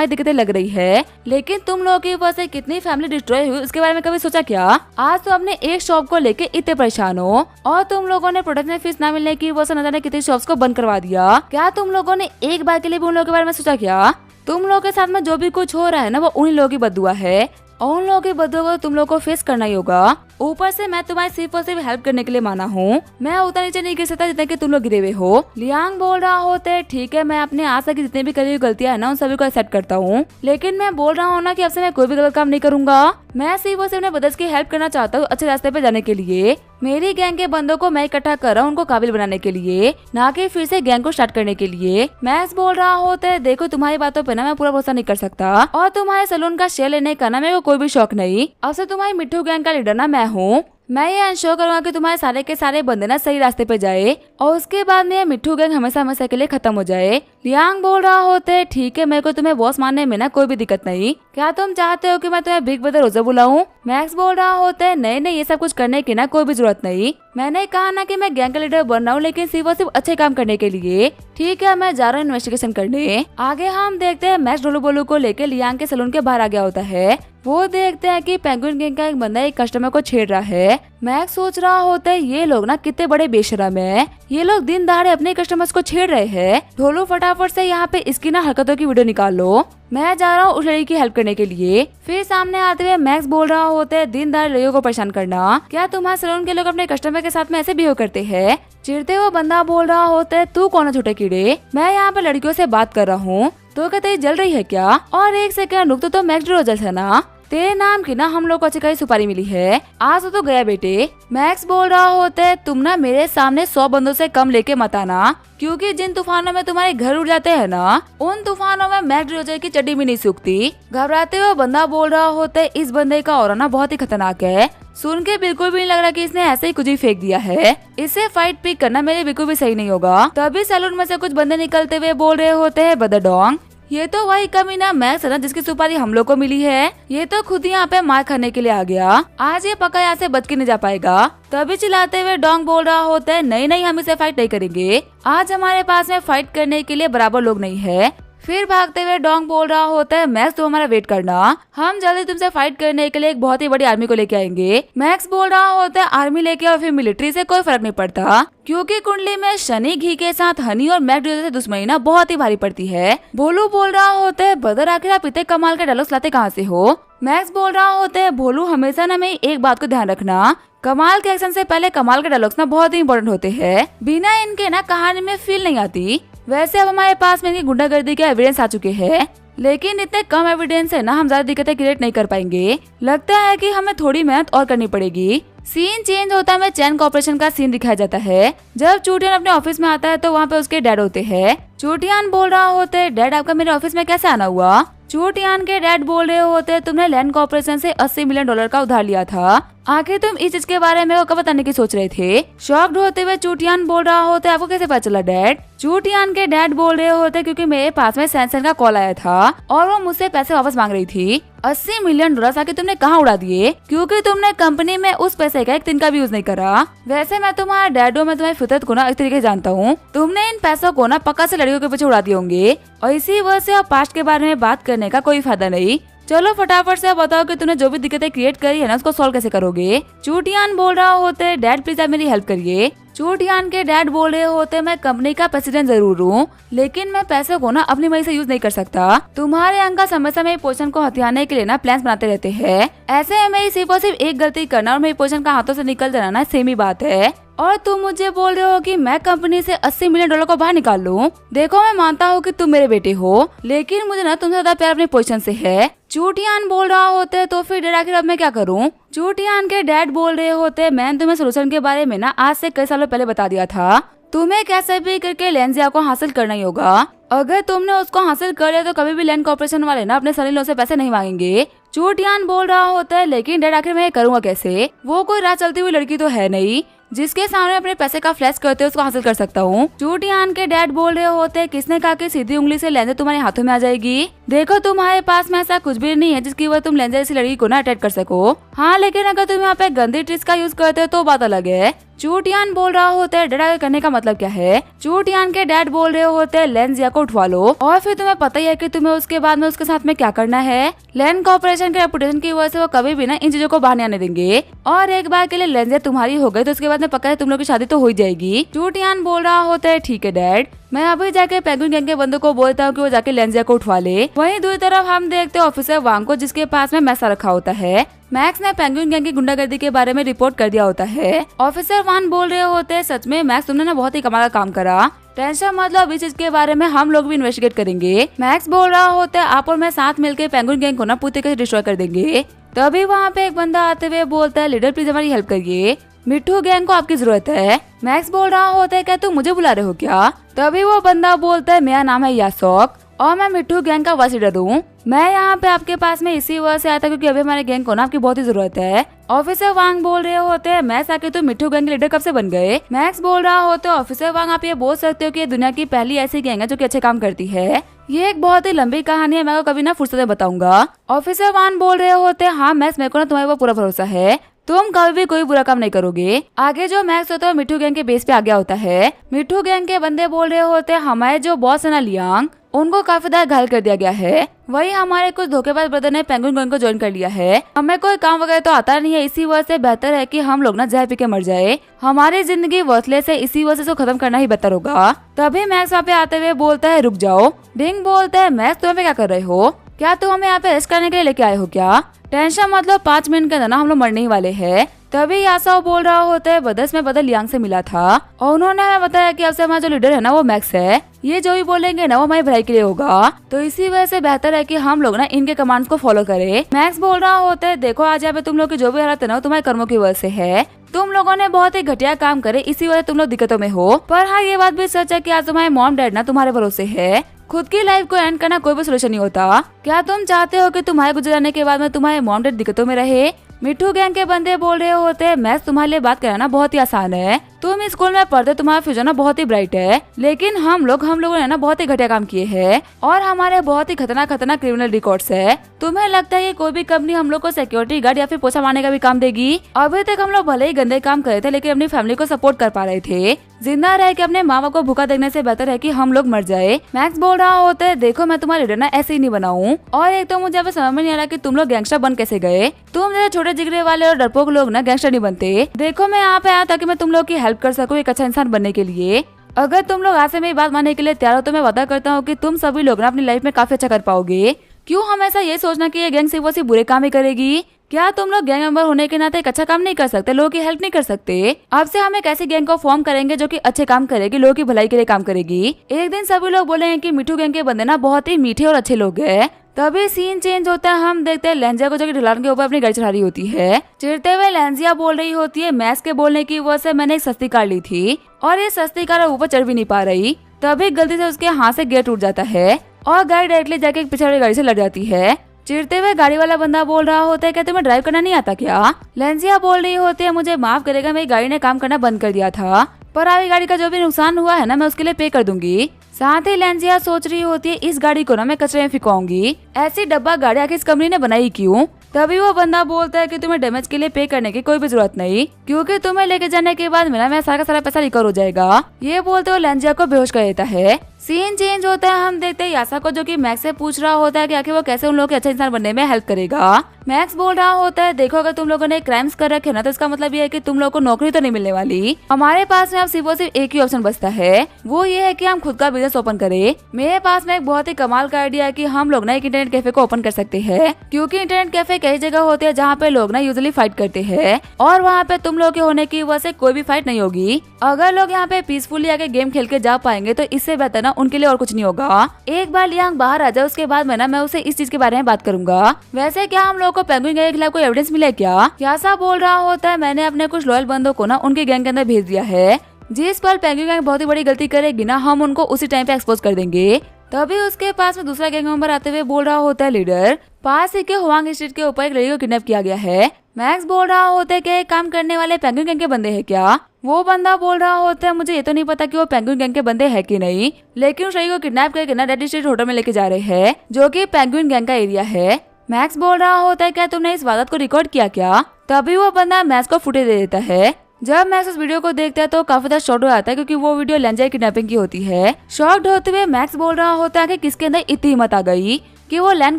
दिक्कतें लग रही है, लेकिन तुम लोगों की वजह से कितनी फैमिली डिस्ट्रॉय हुई उसके बारे में कभी सोचा क्या। आज तो अपने एक शॉप को लेके इतने परेशान हो, और तुम लोगों ने प्रोडक्शन फीस ना मिलने की वजह से न जाने कितनी शॉप्स को बंद करवा दिया। क्या तुम लोगों ने एक बार के लिए भी उन लोगों के बारे में सोचा क्या। तुम लोगों के साथ में जो भी कुछ हो रहा है ना वो उन्हीं लोगों की बददुआ है, और उन लोगों की बददुआ को तुम लोगों को फेस करना ही होगा। ऊपर से मैं तुम्हारी सिर्फ और सिर्फ हेल्प करने के लिए माना हूँ, मैं उतना नीचे नहीं गिर सकता जितना कि तुम लोग गिरे हुए हो। लियांग बोल रहा होता है ठीक है, मैं अपने आज तक जितने भी करी हुई गलतियां है ना उन सभी को एक्सेप्ट करता हूँ, लेकिन मैं बोल रहा हूँ ना कि अब से मैं कोई भी गलत काम नहीं करूंगा। मैं सिर्फ और सिर्फ अपने ब्रदर्स की हेल्प करना चाहता हूँ अच्छे रास्ते पे जाने के लिए। मेरी गैंग के बंदों को मैं इकट्ठा कर रहा हूँ उनको काबिल बनाने के लिए, ना कि फिर से गैंग को स्टार्ट करने के लिए। मैक्स बोल रहा होता है देखो तुम्हारी बातों पे ना मैं पूरा भरोसा नहीं कर सकता, और तुम्हारे सलून का शेयर लेने का ना मेरे को कोई भी शौक नहीं। अब से तुम्हारी मिट्टू गैंग का लीडर ना मैं हूँ, मैं ये इंश्योर करूंगा कि तुम्हारे सारे के सारे बंदे ना सही रास्ते पे जाए, और उसके बाद में मिट्टू गैंग हमेशा के लिए खत्म हो जाए। लियांग बोल रहा होता है ठीक है, मेरे को तुम्हें बॉस मानने में ना कोई भी दिक्कत नहीं, क्या तुम चाहते हो कि मैं तुम्हें बिग ब्रदर रोजा बुलाऊं। मैक्स बोल रहा होता है नहीं ये सब कुछ करने की ना कोई भी जरूरत नहीं, मैंने कहा ना कि मैं गैंग का लीडर बन रहा हूँ, लेकिन सिर्फ और सिर्फ अच्छे काम करने के लिए। ठीक है मैं जा रहा हूँ इन्वेस्टिगेशन करने। आगे हम देखते हैं मैक्स ढोलू बोलू को लेकर लियांग के सलून के बाहर आ गया होता है। वो देखते हैं कि पेंगुइन गैंग का एक बंदा एक कस्टमर को छेड़ रहा है। मैक्स सोच रहा होता है ये लोग ना कितने बड़े बेशरम है, ये लोग दिन दहाड़े अपने कस्टमर्स को छेड़ रहे हैं। ढोलू फटाफट से यहाँ पे इसकी ना हरकतों की वीडियो निकाल लो, मैं जा रहा हूँ उस लड़की की हेल्प करने के लिए। फिर सामने आते हुए मैक्स बोल रहा होता है दिन दहाड़े लड़कियों को परेशान करना, क्या तुम्हारे सैलून के लोग अपने कस्टमर के साथ में ऐसे बिहेव करते हैं। चिढ़ते हुए बंदा बोल रहा होता है तू कौन है छोटे कीड़े, मैं यहाँ पे लड़कियों से बात कर रहा हूँ, तो क्या तेरी जल रही है क्या। और एक सेकंड रुक तो मैक्स रोजल है ना, तेरे नाम की ना हम लोग को अच्छी खासी सुपारी मिली है, आज तो गया बेटे। मैक्स बोल रहा होता है तुम ना मेरे सामने 100 बंदों से कम लेके मत आना, क्योंकि जिन तूफानों में तुम्हारे घर उड़ जाते हैं ना, उन तूफानों में मैक्स रोजर की चड्डी भी नहीं सूखती। घबराते हुए बंदा बोल रहा होता है इस बंदे का ऑरा ना बहुत ही खतरनाक है, सुन के बिल्कुल भी नहीं लग रहा कि इसने ऐसे ही कुछ ही फेंक दिया है, इससे फाइट पिक करना मेरे बिल्कुल भी सही नहीं होगा। तभी सैलून में से कुछ बंदे निकलते हुए बोल रहे होते हैं बदरडोंग, ये तो वही कमीना मैक्स है ना जिसकी सुपारी हम लोग को मिली है, ये तो खुद यहाँ पे मार खाने के लिए आ गया, आज ये पक्का यहाँ से बच के नहीं जा पाएगा। तभी चिल्लाते हुए डोंग बोल रहा होता है नहीं नहीं हम इसे फाइट नहीं करेंगे, आज हमारे पास में फाइट करने के लिए बराबर लोग नहीं है। फिर भागते हुए डोंग बोल रहा होता है मैक्स तुम हमारा वेट करना, हम जल्दी तुमसे फाइट करने के लिए एक बहुत ही बड़ी आर्मी को लेके आएंगे। मैक्स बोल रहा होता है आर्मी लेके और फिर मिलिट्री से कोई फर्क नहीं पड़ता, क्योंकि कुंडली में शनि घी के साथ हनी और मैक जैसे दुश्मनी ना बहुत ही भारी पड़ती है। भोलू बोल रहा होता है बदर आखिर आप इतने कमाल के डायलॉग्स लाते कहाँ से हो। मैक्स बोल रहा होता है भोलू हमेशा ना मेरी एक बात को ध्यान रखना, कमाल के एक्शन से पहले कमाल के डायलॉग्स ना बहुत ही इम्पोर्टेंट होते हैं, बिना इनके ना कहानी में फील नहीं आती। वैसे अब हमारे पास में इनकी गुंडागर्दी के एविडेंस आ चुके हैं, लेकिन इतने कम एविडेंस है ना हम ज्यादा दिक्कतें क्रिएट नहीं कर पाएंगे, लगता है कि हमें थोड़ी मेहनत और करनी पड़ेगी। सीन चेंज होता है, चैन कॉर्पोरेशन का सीन दिखाया जाता है। जब चूटियान अपने ऑफिस में आता है तो वहाँ पे उसके डैड होते हैं। चूटियान बोल रहा होते है डैड आपका मेरे ऑफिस में कैसे आना हुआ। चूटियान के डैड बोल रहे होते हैं तुमने लैंड कॉर्पोरेशन से $80 मिलियन का उधार लिया था, आखिर तुम इस चीज के बारे में कब बताने की सोच रहे थे। शॉक्ड होते हुए चूटियान बोल रहा होता है आपको कैसे पता चला डैड। चूटियान के डैड बोल रहे होते क्योंकि मेरे पास में सैमसंग का कॉल आया था और वो मुझसे पैसे वापस मांग रही थी। $80 मिलियन आके तुमने कहाँ उड़ा दिए, क्योंकि तुमने कंपनी में उस पैसे का एक दिन का भी यूज नहीं करा। वैसे मैं तुम्हारा डैड हूँ, मैं तुम्हारी फितरत को ना इस तरीके से जानता हूँ, तुमने इन पैसों को ना पक्का से लड़कियों के पीछे उड़ा दिए होंगे और इसी वजह से अब पास्ट के बारे में बात करने का कोई फायदा नहीं। चलो फटाफट से बताओ कि तूने जो भी दिक्कतें क्रिएट करी है ना उसको सॉल्व कैसे करोगे। चूटियान बोल रहा होते है डैड प्लीज आप मेरी हेल्प करिए। चूटियान के डैड बोल रहे होते मैं कंपनी का प्रेसिडेंट जरूर हूँ, लेकिन मैं पैसों को ना अपनी मर्जी से यूज नहीं कर सकता। तुम्हारे अंकल समय समय पोजीशन को हथियाने के लिए ना प्लान्स बनाते रहते हैं, ऐसे में सिर्फ और सिर्फ एक गलती करना और मेरी पोजीशन का हाथों से निकल जाना ना सेम ही बात है। और तुम मुझे बोल रहे हो कि मैं कंपनी से $80 मिलियन को बाहर निकाल लूं। देखो मैं मानता हूँ कि तुम मेरे बेटे हो, लेकिन मुझे ना तुमसे ज्यादा प्यार अपनी पोजीशन से है। चूटियान बोल रहा होते है तो फिर डैड आखिर अब मैं क्या करूँ। चूटियान के डैड बोल रहे होते मैंने तुम्हें सोल्यूशन के बारे में ना आज से कई सालों पहले बता दिया था, तुम्हें कैसे भी करके लेंजिया को हासिल करना ही होगा। अगर तुमने उसको हासिल कर लिया तो कभी भी लैंड कॉर्पोरेशन वाले ना अपने सनी लोगों से पैसे नहीं मांगेंगे। चूटियान बोल रहा होता है लेकिन डैड आखिर मैं करूँगा कैसे, वो कोई राह चलती हुई लड़की तो है नहीं जिसके सामने अपने पैसे का फ्लैश करते उसको हासिल कर सकता हूँ। चूटियान के डैड बोल रहे होते किसने कहा कि सीधी उंगली से लेंजर तुम्हारे हाथों में आ जाएगी। देखो तुम्हारे पास में ऐसा कुछ भी नहीं है जिसकी वजह तुम लेंजर जैसी लड़की को ना अटैक कर सको। हाँ लेकिन अगर तुम यहाँ पे गंदी ट्रिक्स का यूज करते हो तो बात अलग है। चूटियान बोल रहा होता है डैड करने का मतलब क्या है। चूटियान के डैड बोल रहे होते हैं लेंजिया को उठवा लो और फिर तुम्हें पता ही है कि तुम्हें उसके बाद में उसके साथ में क्या करना है। लैंड कॉर्पोरेशन के रेपुटेशन की वजह से वो कभी भी ना इन चीजों को बाहर नहीं आने देंगे और एक बार के लिए लेंजिया तुम्हारी हो गई तो उसके बाद में पक्का है तुम लोग की शादी तो हो ही जाएगी। चूटियान बोल रहा होता है ठीक है डैड, मैं अभी जाके पेंगुइन गैंग के बंदों को बोलता हूँ कि वो जाके लेंजिया को उठवा ले। वहीं दूसरी तरफ हम देखते हैं ऑफिसर वांग को जिसके पास में मैसा रखा होता है। मैक्स ने पेंगुइन गैंग की गुंडागर्दी के बारे में रिपोर्ट कर दिया होता है। ऑफिसर वान बोल रहे होते हैं सच में मैक्स तुमने ना बहुत ही कमाल का काम करा, टेंशन मतलब इस चीज के बारे में हम लोग भी इन्वेस्टिगेट करेंगे। मैक्स बोल रहा होता है आप और मैं साथ मिलकर पेंगुइन गैंग को ना पूरी तरीके से डिस्ट्रॉय कर देंगे। तभी वहाँ पे एक बंदा आते हुए बोलता है लीडर प्लीज हमारी हेल्प करिए, मिट्टू गैंग को आपकी जरूरत है। मैक्स बोल रहा होता है क्या तुम मुझे बुला रहे हो क्या। तभी वो बंदा बोलता है मेरा नाम है यासोक और मैं मिट्टू गैंग का वाइस लीडर हूँ। मैं यहाँ पे आपके पास में इसी वजह से आता क्योंकि अभी हमारे गैंग को ना आपकी बहुत ही जरूरत है। ऑफिसर वांग बोल रहे होते हैं मैं आके तुम मिट्टू गैंग के लीडर कब से बन गए। मैक्स बोल रहा होता है ऑफिसर वांग आप ये बोल सकते हो कि ये दुनिया की पहली ऐसी गैंग है जो कि अच्छे काम करती है। ये एक बहुत ही लंबी कहानी है, मैं कभी ना फुर्सत में बताऊंगा। ऑफिसर वांग बोल रहे होते हैं हाँ मैक्स मेरे को ना तुम्हारे ऊपर पूरा भरोसा है, तुम कभी भी कोई बुरा काम नहीं करोगे। आगे जो मैक्स होता है मिट्टू गैंग के बेस पे आ गया होता है। मिट्टू गैंग के बंदे बोल रहे होते हैं हमारे जो बॉस है ना लियांग उनको काफी ज्यादा घायल कर दिया गया है। वही हमारे कुछ धोखेबाज ब्रदर ने पेंगुइन गैंग को ज्वाइन कर लिया है। हमें कोई काम वगैरह तो आता नहीं है, इसी वजह से बेहतर है कि हम लोग ना जहर पी के मर जाए। हमारी जिंदगी वर्थलेस है, इसी वजह से इसको खत्म करना ही बेहतर होगा। तभी मैक्स वहाँ पे आते हुए बोलता है रुक जाओ। डिंग बोलता है मैक्स तुम यहाँ पे क्या कर रहे हो? क्या तुम हमें यहाँ पे रेस्ट करने के लिए लेके आए हो क्या? टेंशन मतलब 5 मिनट के अंदर ना हम लोग मरने ही वाले हैं। तभी यासाओ बोल रहा होता है ब्रदर्स में बदल लियांग से मिला था और उन्होंने हमें बताया कि अब से हमारा जो लीडर है ना वो मैक्स है। ये जो भी बोलेंगे ना वो हमारी भलाई के लिए होगा, तो इसी वजह से बेहतर है कि हम लोग ना इनके कमांड्स को फॉलो करें। मैक्स बोल रहा होता है देखो आज यहाँ पे तुम लोग की जो भी हालत है ना वो तुम्हारे कर्मों की वजह से है। तुम लोगों ने बहुत ही घटिया काम करे, इसी वजह तुम लोग दिक्कतों में हो। पर हाँ ये बात भी सच है कि आज तुम्हारे मॉम डैड ना तुम्हारे भरोसे है। खुद की लाइफ को एंड करना कोई भी सोल्यूशन नहीं होता। क्या तुम चाहते हो कि तुम्हारे गुजर जाने के बाद में तुम्हारे मॉम डैड दिक्कतों में रहे? मिठू गैंग के बंदे बोल रहे होते हैं मैक्स तुम्हारे लिए बात कराना बहुत ही आसान है। तुम इस स्कूल में पढ़ते, तुम्हारा फ्यूचर ना बहुत ही ब्राइट है, लेकिन हम लोगों ने ना बहुत ही घटिया काम किए हैं और हमारे बहुत ही खतरनाक क्रिमिनल रिकॉर्ड्स है। तुम्हें लगता है कि कोई भी कंपनी हम लोग को सिक्योरिटी गार्ड या फिर पोछा मारने का भी काम देगी? अभी तक हम लोग भले ही गंदे काम कर रहे थे लेकिन अपनी फैमिली को सपोर्ट कर पा रहे थे। जिंदा रह के अपने माँ बाप को भूखा देखने से बेहतर है कि हम लोग मर जाए। मैक्स बोल रहा होता है देखो मैं तुम्हारा लीडर ना ऐसे ही नहीं बनाऊं, और एक तो मुझे समझ में नहीं आ रहा कि तुम लोग गैंगस्टर बन कैसे गए। तुम जैसे छोटे जिगरे वाले और डरपोक लोग ना गैंगस्टर नहीं बनते। देखो मैं यहाँ पे आया ताकि मैं तुम लोग की हेल्प कर सकूं एक अच्छा इंसान बनने के लिए। अगर तुम लोग आज से मेरी बात मानने के लिए तैयार हो तो मैं वादा करता हूँ कि तुम सभी लोग ना अपनी लाइफ में काफी अच्छा कर पाओगे। क्यों हमेशा ये सोचना कि ये गैंग सिर्फ बुरे काम ही करेगी? क्या तुम लोग गैंग मेंबर होने के नाते एक अच्छा काम नहीं कर सकते, लोगों की हेल्प नहीं कर सकते? अब से हम एक ऐसी गैंग को फॉर्म करेंगे जो कि अच्छे काम करेगी, लोगों की भलाई के लिए काम करेगी। एक दिन सभी लोग बोलेंगे कि मिठू गैंग के बंदे ना बहुत ही मीठे और अच्छे लोग हैं। तभी सीन चेंज होता है, हम देखते हैं लेंजिया को जो कि ढलान के ऊपर अपनी गाड़ी चढ़ा रही होती है। चिढ़ते हुए लेंजिया बोल रही होती है मैक्स के बोलने की वजह से मैंने एक सस्ती कार ली थी और ये सस्ती कार ऊपर चढ़ भी नहीं पा रही। तभी गलती से उसके हाथ से गियर टूट जाता है और गाड़ी डायरेक्टली जाके पीछे वाली गाड़ी से लड़ जाती है। चिढ़ते हुए गाड़ी वाला बंदा बोल रहा होता है क्या तुम्हें ड्राइव करना नहीं आता क्या? लेंजिया बोल रही होती है मुझे माफ करेगा, मेरी गाड़ी ने काम करना बंद कर दिया था, पर अभी गाड़ी का जो भी नुकसान हुआ है ना मैं उसके लिए पे कर दूंगी। साथ ही लेंजिया सोच रही होती है इस गाड़ी को ना मैं कचरे में फेंकूंगी, ऐसी डब्बा गाड़ी आखिर इस कंपनी ने बनाई क्यों? तभी वो बंदा बोलता है कि तुम्हें डैमेज के लिए पे करने की कोई भी जरूरत नहीं, क्योंकि तुम्हें लेके जाने के बाद मेरा सारा का सारा पैसा रिकवर हो जाएगा। ये बोलते हुए लेंजिया को बेहोश कर देता है। सीन चेंज होता है, हम देखते हैं यासा को जो कि मैक्स से पूछ रहा होता है कि आखिर वो कैसे उन लोगों के अच्छे इंसान बनने में हेल्प करेगा। मैक्स बोल रहा होता है देखो अगर तुम लोगों ने क्राइम्स कर रखे ना तो इसका मतलब ये है कि तुम लोगों को नौकरी तो नहीं मिलने वाली। हमारे पास में अब सिर्फ और सिर्फ एक ही ऑप्शन बचता है, वो ये है कि हम खुद का बिजनेस ओपन करें। मेरे पास में एक बहुत ही कमाल का आइडिया है कि हम लोग ना एक इंटरनेट कैफे को ओपन कर सकते हैं, क्योंकि इंटरनेट कैफे कई जगह होते हैं जहाँ पे लोग ना यूजुअली फाइट करते हैं और वहाँ पे तुम लोग के होने की वजह से कोई भी फाइट नहीं होगी। अगर लोग यहाँ पे पीसफुली आके गेम खेल के जा पाएंगे तो इससे बेहतर ना उनके लिए और कुछ नहीं होगा। एक बार लियांग बाहर आ जाए उसके बाद मैं उसे इस चीज के बारे में बात करूंगा। वैसे क्या हम लोगों को पेंगुइन गैंग के खिलाफ कोई एविडेंस मिला है क्या? यासा बोल रहा होता है मैंने अपने कुछ लॉयल बंदों को ना उनके गैंग के अंदर भेज दिया है, जिस पर पेंगुइन गैंग बहुत ही बड़ी गलती करेगी ना हम उनको उसी टाइम पे एक्सपोज कर देंगे। तभी उसके पास में दूसरा गैंग मेंबर आते हुए बोल रहा होता है लीडर पास ही के हुआंग स्ट्रीट के ऊपर एक लड़की को किडनैप किया गया है। मैक्स बोल रहा होता है कि काम करने वाले पेंगुइन गैंग के बंदे हैं क्या? वो बंदा बोल रहा होता है मुझे ये तो नहीं पता कि वो पेंगुइन गैंग के बंदे हैं कि नहीं, लेकिन उस लड़की को किडनैप करके ना रेड स्ट्रीट होटल में लेके जा रहे हैं जो कि पेंगुइन गैंग का एरिया है। मैक्स बोल रहा होता है क्या तुमने इस वारदात को रिकॉर्ड किया क्या? तभी वो बंदा मैक्स को फुटेज दे देता है। जब मैक्स उस वीडियो को देखता है तो काफी ज्यादा शॉक हो जाता है, क्योंकि वो वीडियो लेंजिया किडनैपिंग की होती है। शॉक्ड होते हुए मैक्स बोल रहा होता है कि किसके अंदर इतनी हिम्मत आ गई कि वो लैंड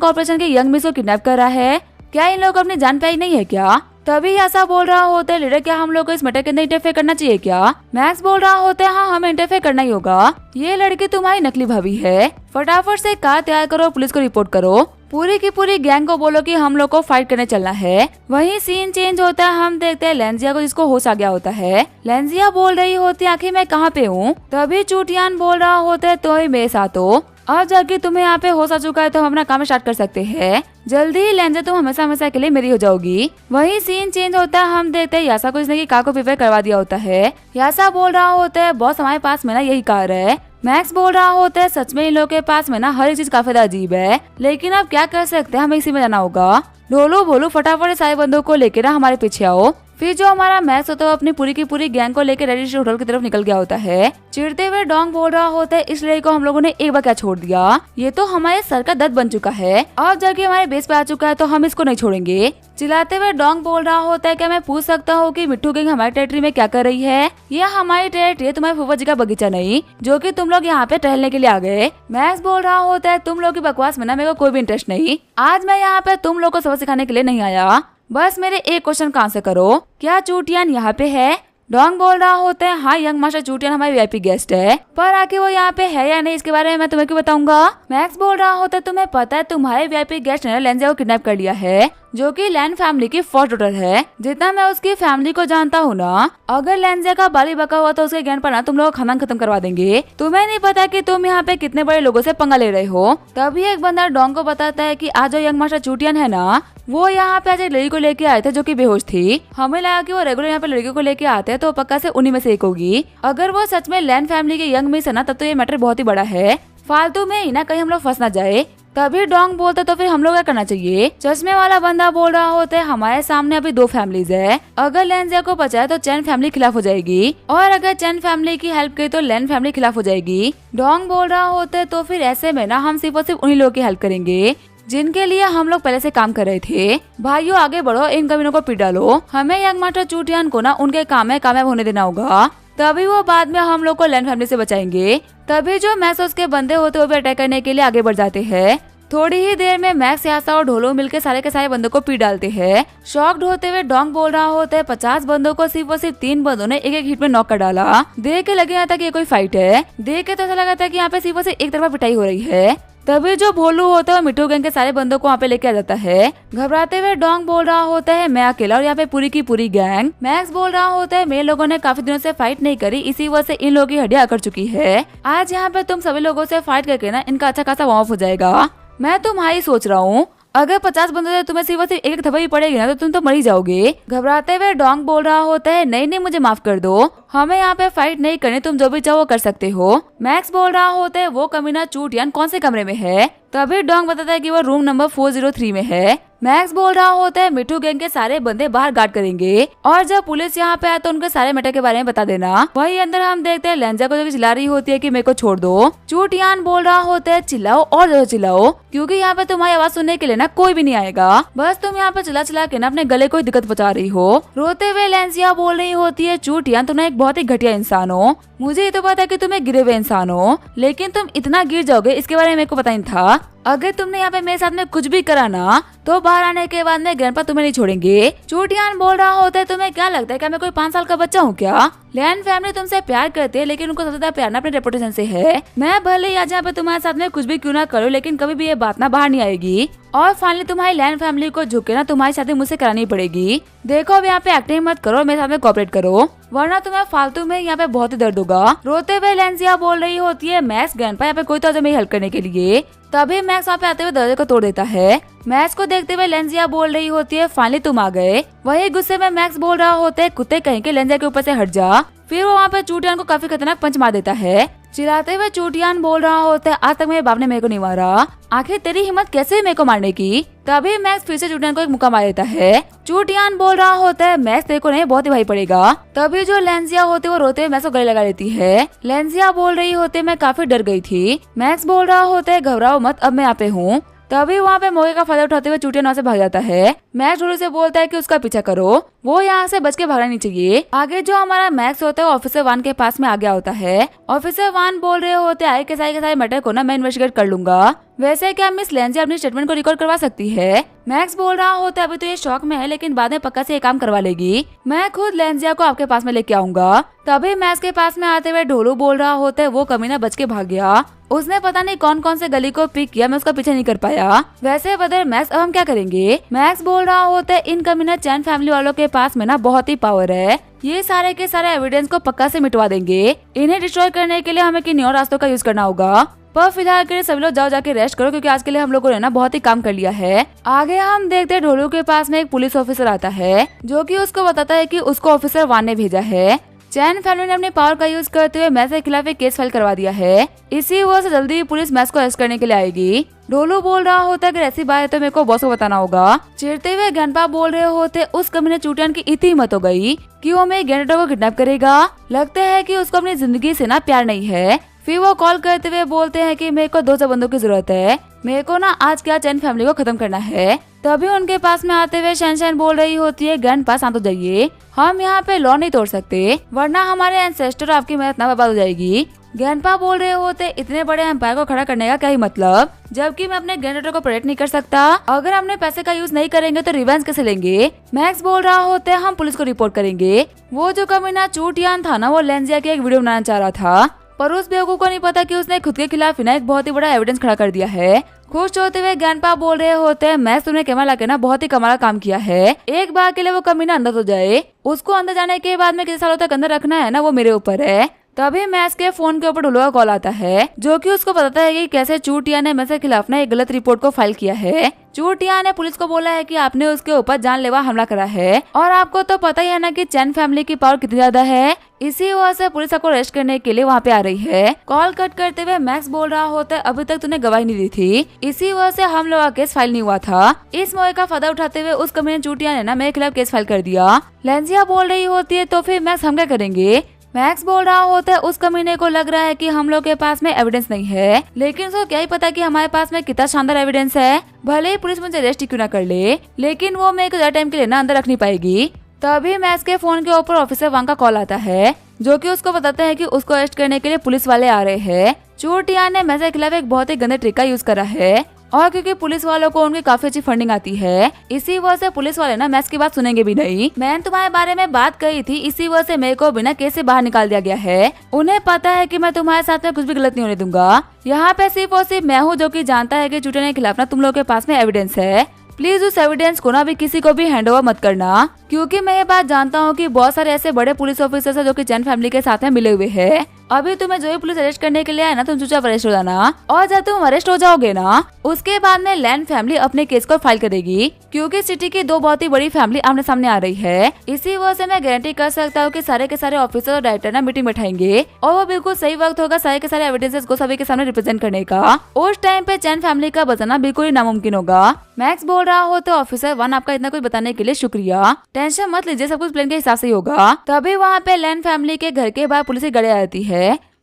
कॉर्पोरेशन के यंग मिस को किडनैप कर रहा है, क्या इन लोगों को अपनी जान पे आई नहीं है क्या? तभी ऐसा बोल रहा होता है लीडर क्या हम लोग को इस मैटर के अंदर इंटरफेयर करना चाहिए क्या? मैक्स बोल रहा होता है हाँ हमें इंटरफेयर करना ही होगा, ये लड़की तुम्हारी नकली भाभी है, फटाफट से कार तैयार करो, पुलिस को रिपोर्ट करो, पूरी की पूरी गैंग को बोलो कि हम लोग को फाइट करने चलना है। वहीं सीन चेंज होता है, हम देखते हैं लेंजिया को जिसको होश आ गया होता है। लेंजिया बोल रही होती है आखिर मैं कहाँ पे हूँ? तभी चूटियान बोल रहा होता है तो ही मेरे साथ हो, अब जाके तुम्हें यहाँ पे होश आ चुका है तो हम अपना काम स्टार्ट कर सकते हैं। जल्दी ही लेंजिया तुम हमेशा हमेशा के लिए मेरी हो जाओगी। वही सीन चेंज होता है, हम देखते हैं यासा को इसने की कार को प्रिपेयर करवा दिया होता है। यासा बोल रहा होता है बॉस हमारे पास में ना यही कार है। मैक्स बोल रहा होता है सच में इन लोगों के पास में ना हर एक चीज काफी अजीब है, लेकिन अब क्या कर सकते हैं, हमें इसी में जाना होगा। ढोलू भोलू फटाफट सारे बंदों को लेकर ना हमारे पीछे आओ। फिर जो हमारा मैक्स होता है वो अपनी पूरी की पूरी गैंग को लेकर रेडिश होटल की तरफ निकल गया होता है। चिढ़ते हुए डोंग बोल रहा होता है, इस लड़की को हम लोगों ने एक बार क्या छोड़ दिया, ये तो हमारे सर का दर्द बन चुका है, अब जाके हमारे बेस पे आ चुका है तो हम इसको नहीं छोड़ेंगे। चिल्लाते हुए डोंग बोल रहा होता है, क्या मैं पूछ सकता हूँ कि मिट्टू गैंग हमारी टेरिटरी में क्या कर रही है? यह हमारी टेरिटरी है, तुम्हारे फूफा जी का बगीचा नहीं जो कि तुम लोग यहाँ पे टहलने के लिए आ गए। मैक्स बोल रहा होता है, तुम लोग की बकवास में ना मेरे को कोई भी इंटरेस्ट नहीं, आज मैं यहाँ पे तुम लोग को सबक सिखाने के लिए नहीं आया, बस मेरे एक क्वेश्चन का आंसर करो, क्या चूटियान यहाँ पे है? डोंग बोल रहा होता है, हाँ यंग मास्टर चूटियान हमारी वीआईपी गेस्ट है, पर आके वो यहाँ पे है या नहीं इसके बारे में मैं तुम्हें क्यों बताऊंगा। मैक्स बोल रहा होता है, तुम्हें पता है तुम्हारे वीआईपी गेस्ट ने लेंजिया को किडनैप कर लिया है, जो कि लैन फैमिली की फर्स्ट डॉटर है। जितना मैं उसकी फैमिली को जानता हूँ ना, अगर लेंजिया का बाली बका हुआ तो उसके ज्ञान पर ना तुम लोग खानदान खत्म करवा देंगे। तुम्हें नहीं पता कि तुम यहाँ पे कितने बड़े लोगों से पंगा ले रहे हो। तभी एक बंदा डोंग को बताता है कि आज जो यंग मास्टर चूटियान है ना, वो यहाँ पे आज एक लड़की को लेके आए थे जो कि बेहोश थी। हमें लगा कि वो रेगुलर यहाँ पे लड़कियों को लेके आते हैं तो पक्का से उन्हीं में से एक होगी। अगर वो सच में लैन फैमिली के यंग मिस है ना, तब तो ये मैटर बहुत ही बड़ा है, फालतू में ही ना कहीं हम लोग फंस ना जाए। तभी डोंग बोलते तो फिर हम लोग क्या करना चाहिए। चश्मे वाला बंदा बोल रहा होता है, हमारे सामने अभी दो फैमिलीज है, अगर लेंजिया को बचाए तो चैन फैमिली खिलाफ हो जाएगी, और अगर चैन फैमिली की हेल्प की तो लैन फैमिली खिलाफ हो जाएगी। डोंग बोल रहा होता है, तो फिर ऐसे में ना हम सिर्फ और सिर्फ उन्हीं लोगों की हेल्प करेंगे जिनके लिए हम लोग पहले से काम कर रहे थे। भाइयों आगे बढ़ो, इन कमीनों को पीट डालो, हमें यंग मास्टर चूटियान को ना उनके काम में कामयाब होने देना होगा, तभी वो बाद में हम लोग को लैन फैमिली से बचाएंगे। तभी जो मैक्स और उसके बंदे होते वो भी अटैक करने के लिए आगे बढ़ जाते हैं। थोड़ी ही देर में मैक्स, यासा और ढोलो मिलकर सारे के सारे बंदों को पीट डालते हैं। शॉक्ड होते हुए डोंग बोल रहा होता है, 50 बंदों को सिर्फ और सिर्फ 3 बंदों ने एक एक हिट में नॉक कर डाला। देख के लगे था कि ये कोई फाइट है, देख के तो ऐसा लगा था कि यहाँ पे सिर्फ और सिर्फ एक तरफा पिटाई हो रही है। तभी जो भोलू होता है वो मिट्टू गैंग के सारे बंदों को वहाँ पे लेके आ जाता है। घबराते हुए डोंग बोल रहा होता है, मैं अकेला और यहाँ पे पूरी की पूरी गैंग। मैक्स बोल रहा होता है, मेरे लोगों ने काफी दिनों से फाइट नहीं करी, इसी वजह से इन लोगों की हड्डियां अकड़ चुकी है, आज यहाँ पे तुम सभी लोगों से फाइट करके ना इनका अच्छा खासा वार्म अप हो जाएगा। मैं तुम्हारी सोच रहा हूँ, अगर 50 बंदों से तुम्हें सिर्फ एक एक थप्पड़ पड़ेगी ना तो तुम तो मर ही जाओगे। घबराते हुए डोंग बोल रहा होता है, नहीं नहीं मुझे माफ कर दो, हमें यहाँ पे फाइट नहीं करनी, तुम जो भी चाहो वो कर सकते हो। मैक्स बोल रहा होता है, वो कमीना चूटियान कौन से कमरे में है? तभी डोंग बताता है कि वो रूम नंबर 403 में है। मैक्स बोल रहा होता है, मिट्टू गैंग के सारे बंदे बाहर गार्ड करेंगे, और जब पुलिस यहाँ पे आए तो उनके सारे मैटर के बारे में बता देना। वही अंदर हम देखते हैं लेंजिया को जो चिल्ला रही होती है कि मेरे को छोड़ दो। चूटियान बोल रहा होता है, चिल्लाओ और ज्यादा चिल्लाओ, क्योंकि यहाँ पे तुम्हारी आवाज सुनने के लिए ना कोई भी नहीं आएगा, बस तुम यहाँ पे चिल्ला चिल्ला के ना अपने गले को दिक्कत पहुंचा रही हो। रोते हुए लेंजिया बोल रही होती है, चूटियान तुम एक बहुत ही घटिया इंसान हो, मुझे ये तो पता है कि तुम एक गिरे हुए इंसान हो, लेकिन तुम इतना गिर जाओगे इसके बारे में मेरे को पता नहीं था। अगर तुमने यहाँ पे मेरे साथ में कुछ भी करा ना तो बाहर आने के बाद में ग्रैंडपा तुम्हें नहीं छोड़ेंगे। चूटियान बोल रहा होता है, तुम्हें क्या लगता है कि मैं कोई 5 साल का बच्चा हूँ क्या? लैन फैमिली तुमसे प्यार करती है, लेकिन उनको सबसे ज्यादा प्यार ना अपने रेपुटेशन से है। मैं भले ही आज यहाँ पे तुम्हारे साथ में कुछ भी क्यों ना करूँ, लेकिन कभी भी ये बात ना बाहर नहीं आएगी, और फाइनली तुम्हारी लैन फैमिली को झुक के ना तुम्हारी शादी मुझसे करानी पड़ेगी। देखो अब यहाँ पे एक्टिंग मत करो, मेरे साथ में कोऑपरेट करो, वरना तुम्हें फालतू में यहाँ पे बहुत ही दर्द होगा। रोते हुए लेंजिया बोल रही होती है, मैक्स ग्रैंडपा यहाँ पे कोई तो आज मेरी हेल्प करने के लिए। तभी मैक्स वहाँ पे आते हुए दरवाजे को तोड़ देता है। मैक्स को देखते हुए लेंजिया बोल रही होती है, फाइनली तुम आ गए। वही गुस्से में मैक्स बोल रहा होता है, कुत्ते कहीं के लेंजिया के ऊपर से हट जा। फिर वो वहाँ पे चूटियान को काफी खतरनाक पंच मार देता है। चिल्लाते हुए चूटियान बोल रहा होता है, आज तक मेरे बाप ने मेरे को नहीं मारा, आखिर तेरी हिम्मत कैसे मेरे को मारने की? तभी मैक्स फिर से चूटियान को एक मुक्का मार देता है। चूटियान बोल रहा होता है, मैक्स तेरे को नहीं बहुत ही भाई पड़ेगा। तभी जो लेंजिया होती है वो रोते हुए मैक्स को गले लगा लेती है। लेंजिया बोल रही होती है, मैं काफी डर गई थी। मैक्स बोल रहा होता है, घबराओ मत, अब मैं यहाँ पे हूँ। तभी वहाँ पे मौके का फायदा उठाते हुए चूटियान वहाँ से भाग जाता है। मैक्स ढोलू से बोलता है कि उसका पीछा करो, वो यहाँ से बच के भागना नहीं चाहिए। आगे जो हमारा मैक्स होता है ऑफिसर 1 के पास में आ गया होता है। ऑफिसर 1 बोल रहे होते हैं, के सारे मैटर को ना मैं इन्वेस्टिगेट कर लूंगा, वैसे क्या मिस लेंजिया अपनी स्टेटमेंट को रिकॉर्ड करवा सकती है? मैक्स बोल रहा होता है, अभी तो ये शौक में है, लेकिन बाद में पक्का से ये काम करवा लेगी, मैं खुद लेंजिया को आपके पास में लेके आऊंगा। तभी मैक्स के पास में आते हुए ढोलू बोल रहा होता है, वो कमीना बच के भाग गया, उसने पता नहीं कौन कौन से गली को पिक किया, मैं उसका पीछे नहीं कर पाया। वैसे बदर मैक्स, अब हम क्या करेंगे? मैक्स बोल रहा होता है, इन कमीना चैन फैमिली वालों के पास में ना बहुत ही पावर है, ये सारे के सारे एविडेंस को पक्का से मिटवा देंगे। इन्हें डिस्ट्रॉय करने के लिए हमें किन्हीं और रास्तों का यूज करना होगा, पर फिलहाल के लिए सभी लोग जाओ जाके रेस्ट करो, क्योंकि आज के लिए हम लोगों ने ना बहुत ही काम कर लिया है। आगे हम देखते हैं ढोलू के पास में एक पुलिस ऑफिसर आता है, जो कि उसको बताता है कि उसको ऑफिसर 1 ने भेजा है। चैन फैमिली ने अपने पावर का यूज करते हुए मैक्स के खिलाफ एक केस फाइल करवा दिया है। इसी वजह से जल्दी ही पुलिस मैक्स को अरेस्ट करने के लिए आएगी। डोलू बोल रहा होता है कि ऐसी बात है तो मेरे को बॉस को बताना होगा। चिढ़ते हुए गैंगपा बोल रहे होते उस कमीने चूटियान की इतनी हिम्मत हो गई कि वो मेरे गैंगरेटर को किडनैप करेगा। लगता है कि उसको अपनी जिंदगी से ना प्यार नहीं है। फिर वो कॉल करते हुए बोलते हैं कि मेरे को 2 बंदों की जरूरत है, मेरे को ना आज क्या चैन फैमिली को खत्म करना है। तभी उनके पास में आते हुए शैनशाइन बोल रही होती है, गैंगपा शांत हो जाइए, हम यहाँ पे लॉ नहीं तोड़ सकते वरना हमारे एंसेस्टर आपकी मेहनत ना बर्बाद हो जाएगी। गैंगपा बोल रहे होते इतने बड़े एम्पायर को खड़ा करने का क्या ही मतलब, जबकि मैं अपने गैंगरेटर को प्रोटेक्ट नहीं कर सकता। अगर हमने पैसे का यूज नहीं करेंगे तो रिवेंज कैसे लेंगे। मैक्स बोल रहा होते हम पुलिस को रिपोर्ट करेंगे। वो जो कमीना चूटियान था ना, वो लेंजिया की एक वीडियो बनाना चाह रहा था, पर उस बेवकूफ को नहीं पता कि उसने खुद के खिलाफ ना एक बहुत ही बड़ा एविडेंस खड़ा कर दिया है। खुश होते हुए गैंगपा बोल रहे होते हैं, मैक्स तुमने कैमरा लाके ना बहुत ही कमाल काम किया है। एक बार के लिए वो कमीना अंदर तो जाए, उसको अंदर जाने के बाद में कितने सालों तक अंदर रखना है ना वो मेरे ऊपर है। तभी मैक्स के फोन के ऊपर ढुलवा का कॉल आता है, जो कि उसको बताता है कि कैसे चूटिया ने मैक्स के खिलाफ ना एक गलत रिपोर्ट को फाइल किया है। चूटिया ने पुलिस को बोला है कि आपने उसके ऊपर जानलेवा हमला करा है, और आपको तो पता ही है ना कि चैन फैमिली की पावर कितनी ज्यादा है। इसी वजह से पुलिस आपको अरेस्ट करने के लिए वहाँ पे आ रही है। कॉल कट करते हुए मैक्स बोल रहा होता है, अभी तक तूने गवाही नहीं दी थी, इसी वजह से हम लोग का केस फाइल नहीं हुआ था। इस मौके का फायदा उठाते हुए उस कमीने चूटिया ने ना मेरे खिलाफ केस फाइल कर दिया। लेंजिया बोल रही होती है, तो फिर मैक्स हम क्या करेंगे। मैक्स बोल रहा होता है उस कमीने को लग रहा है कि हम लोग के पास में एविडेंस नहीं है, लेकिन उसको क्या ही पता कि हमारे पास में कितना शानदार एविडेंस है। भले ही पुलिस मुझे अरेस्ट क्यों ना कर ले, लेकिन वो मेरे को ज्यादा टाइम के लिए ना अंदर रख नहीं पाएगी। तभी मैक्स के फोन के ऊपर ऑफिसर वांग का कॉल आता है, जो कि उसको बताते हैं कि उसको अरेस्ट करने के लिए पुलिस वाले आ रहे हैं। चूटिया ने मैक्स के खिलाफ एक बहुत ही गंदे ट्रिक का यूज करा है, और क्योंकि पुलिस वालों को उनकी काफी अच्छी फंडिंग आती है, इसी वजह से पुलिस वाले ना मैक्स की बात सुनेंगे भी नहीं। मैंने तुम्हारे बारे में बात कही थी, इसी वजह से मेरे को बिना केस से बाहर निकाल दिया गया है। उन्हें पता है कि मैं तुम्हारे साथ में कुछ भी गलत नहीं होने दूंगा। यहाँ पे सिर्फ और सिर्फ मैं हूँ जो कि जानता है कि चूटिया के खिलाफ ना तुम लोगों के पास में एविडेंस है। प्लीज उस एविडेंस को ना भी किसी को भी हैंड ओवर मत करना, क्योंकि मैं ये बात जानता हूँ कि बहुत सारे ऐसे बड़े पुलिस ऑफिसर्स हैं जो कि चैन फैमिली के साथ में मिले हुए हैं। अभी तुम्हें जो ही पुलिस अरेस्ट करने के लिए आए ना, तुम चुपचाप अरेस्ट हो जाना, और जब तुम अरेस्ट हो जाओगे ना, उसके बाद में लैंड फैमिली अपने केस को फाइल करेगी, क्योंकि सिटी की 2 बहुत ही बड़ी फैमिली आमने सामने आ रही है। इसी वजह से मैं गारंटी कर सकता हूँ कि सारे के सारे ऑफिसर और डायरेक्टर ना मीटिंग बैठाएंगे, और वो बिल्कुल सही वक्त होगा सारे के सारे एविडेंसेस को सभी के सामने रिप्रेजेंट करने का। उस टाइम पे चैन फैमिली का बचाना बिल्कुल ही नामुमकिन होगा। मैक्स बोल रहा हो तो ऑफिसर 1 आपका इतना कुछ बताने के लिए शुक्रिया, टेंशन मत लीजिए, सब कुछ प्लान के हिसाब से ही होगा। तभी वहाँ पे लैंड फैमिली के घर के बाहर पुलिस की गाड़ी आती है।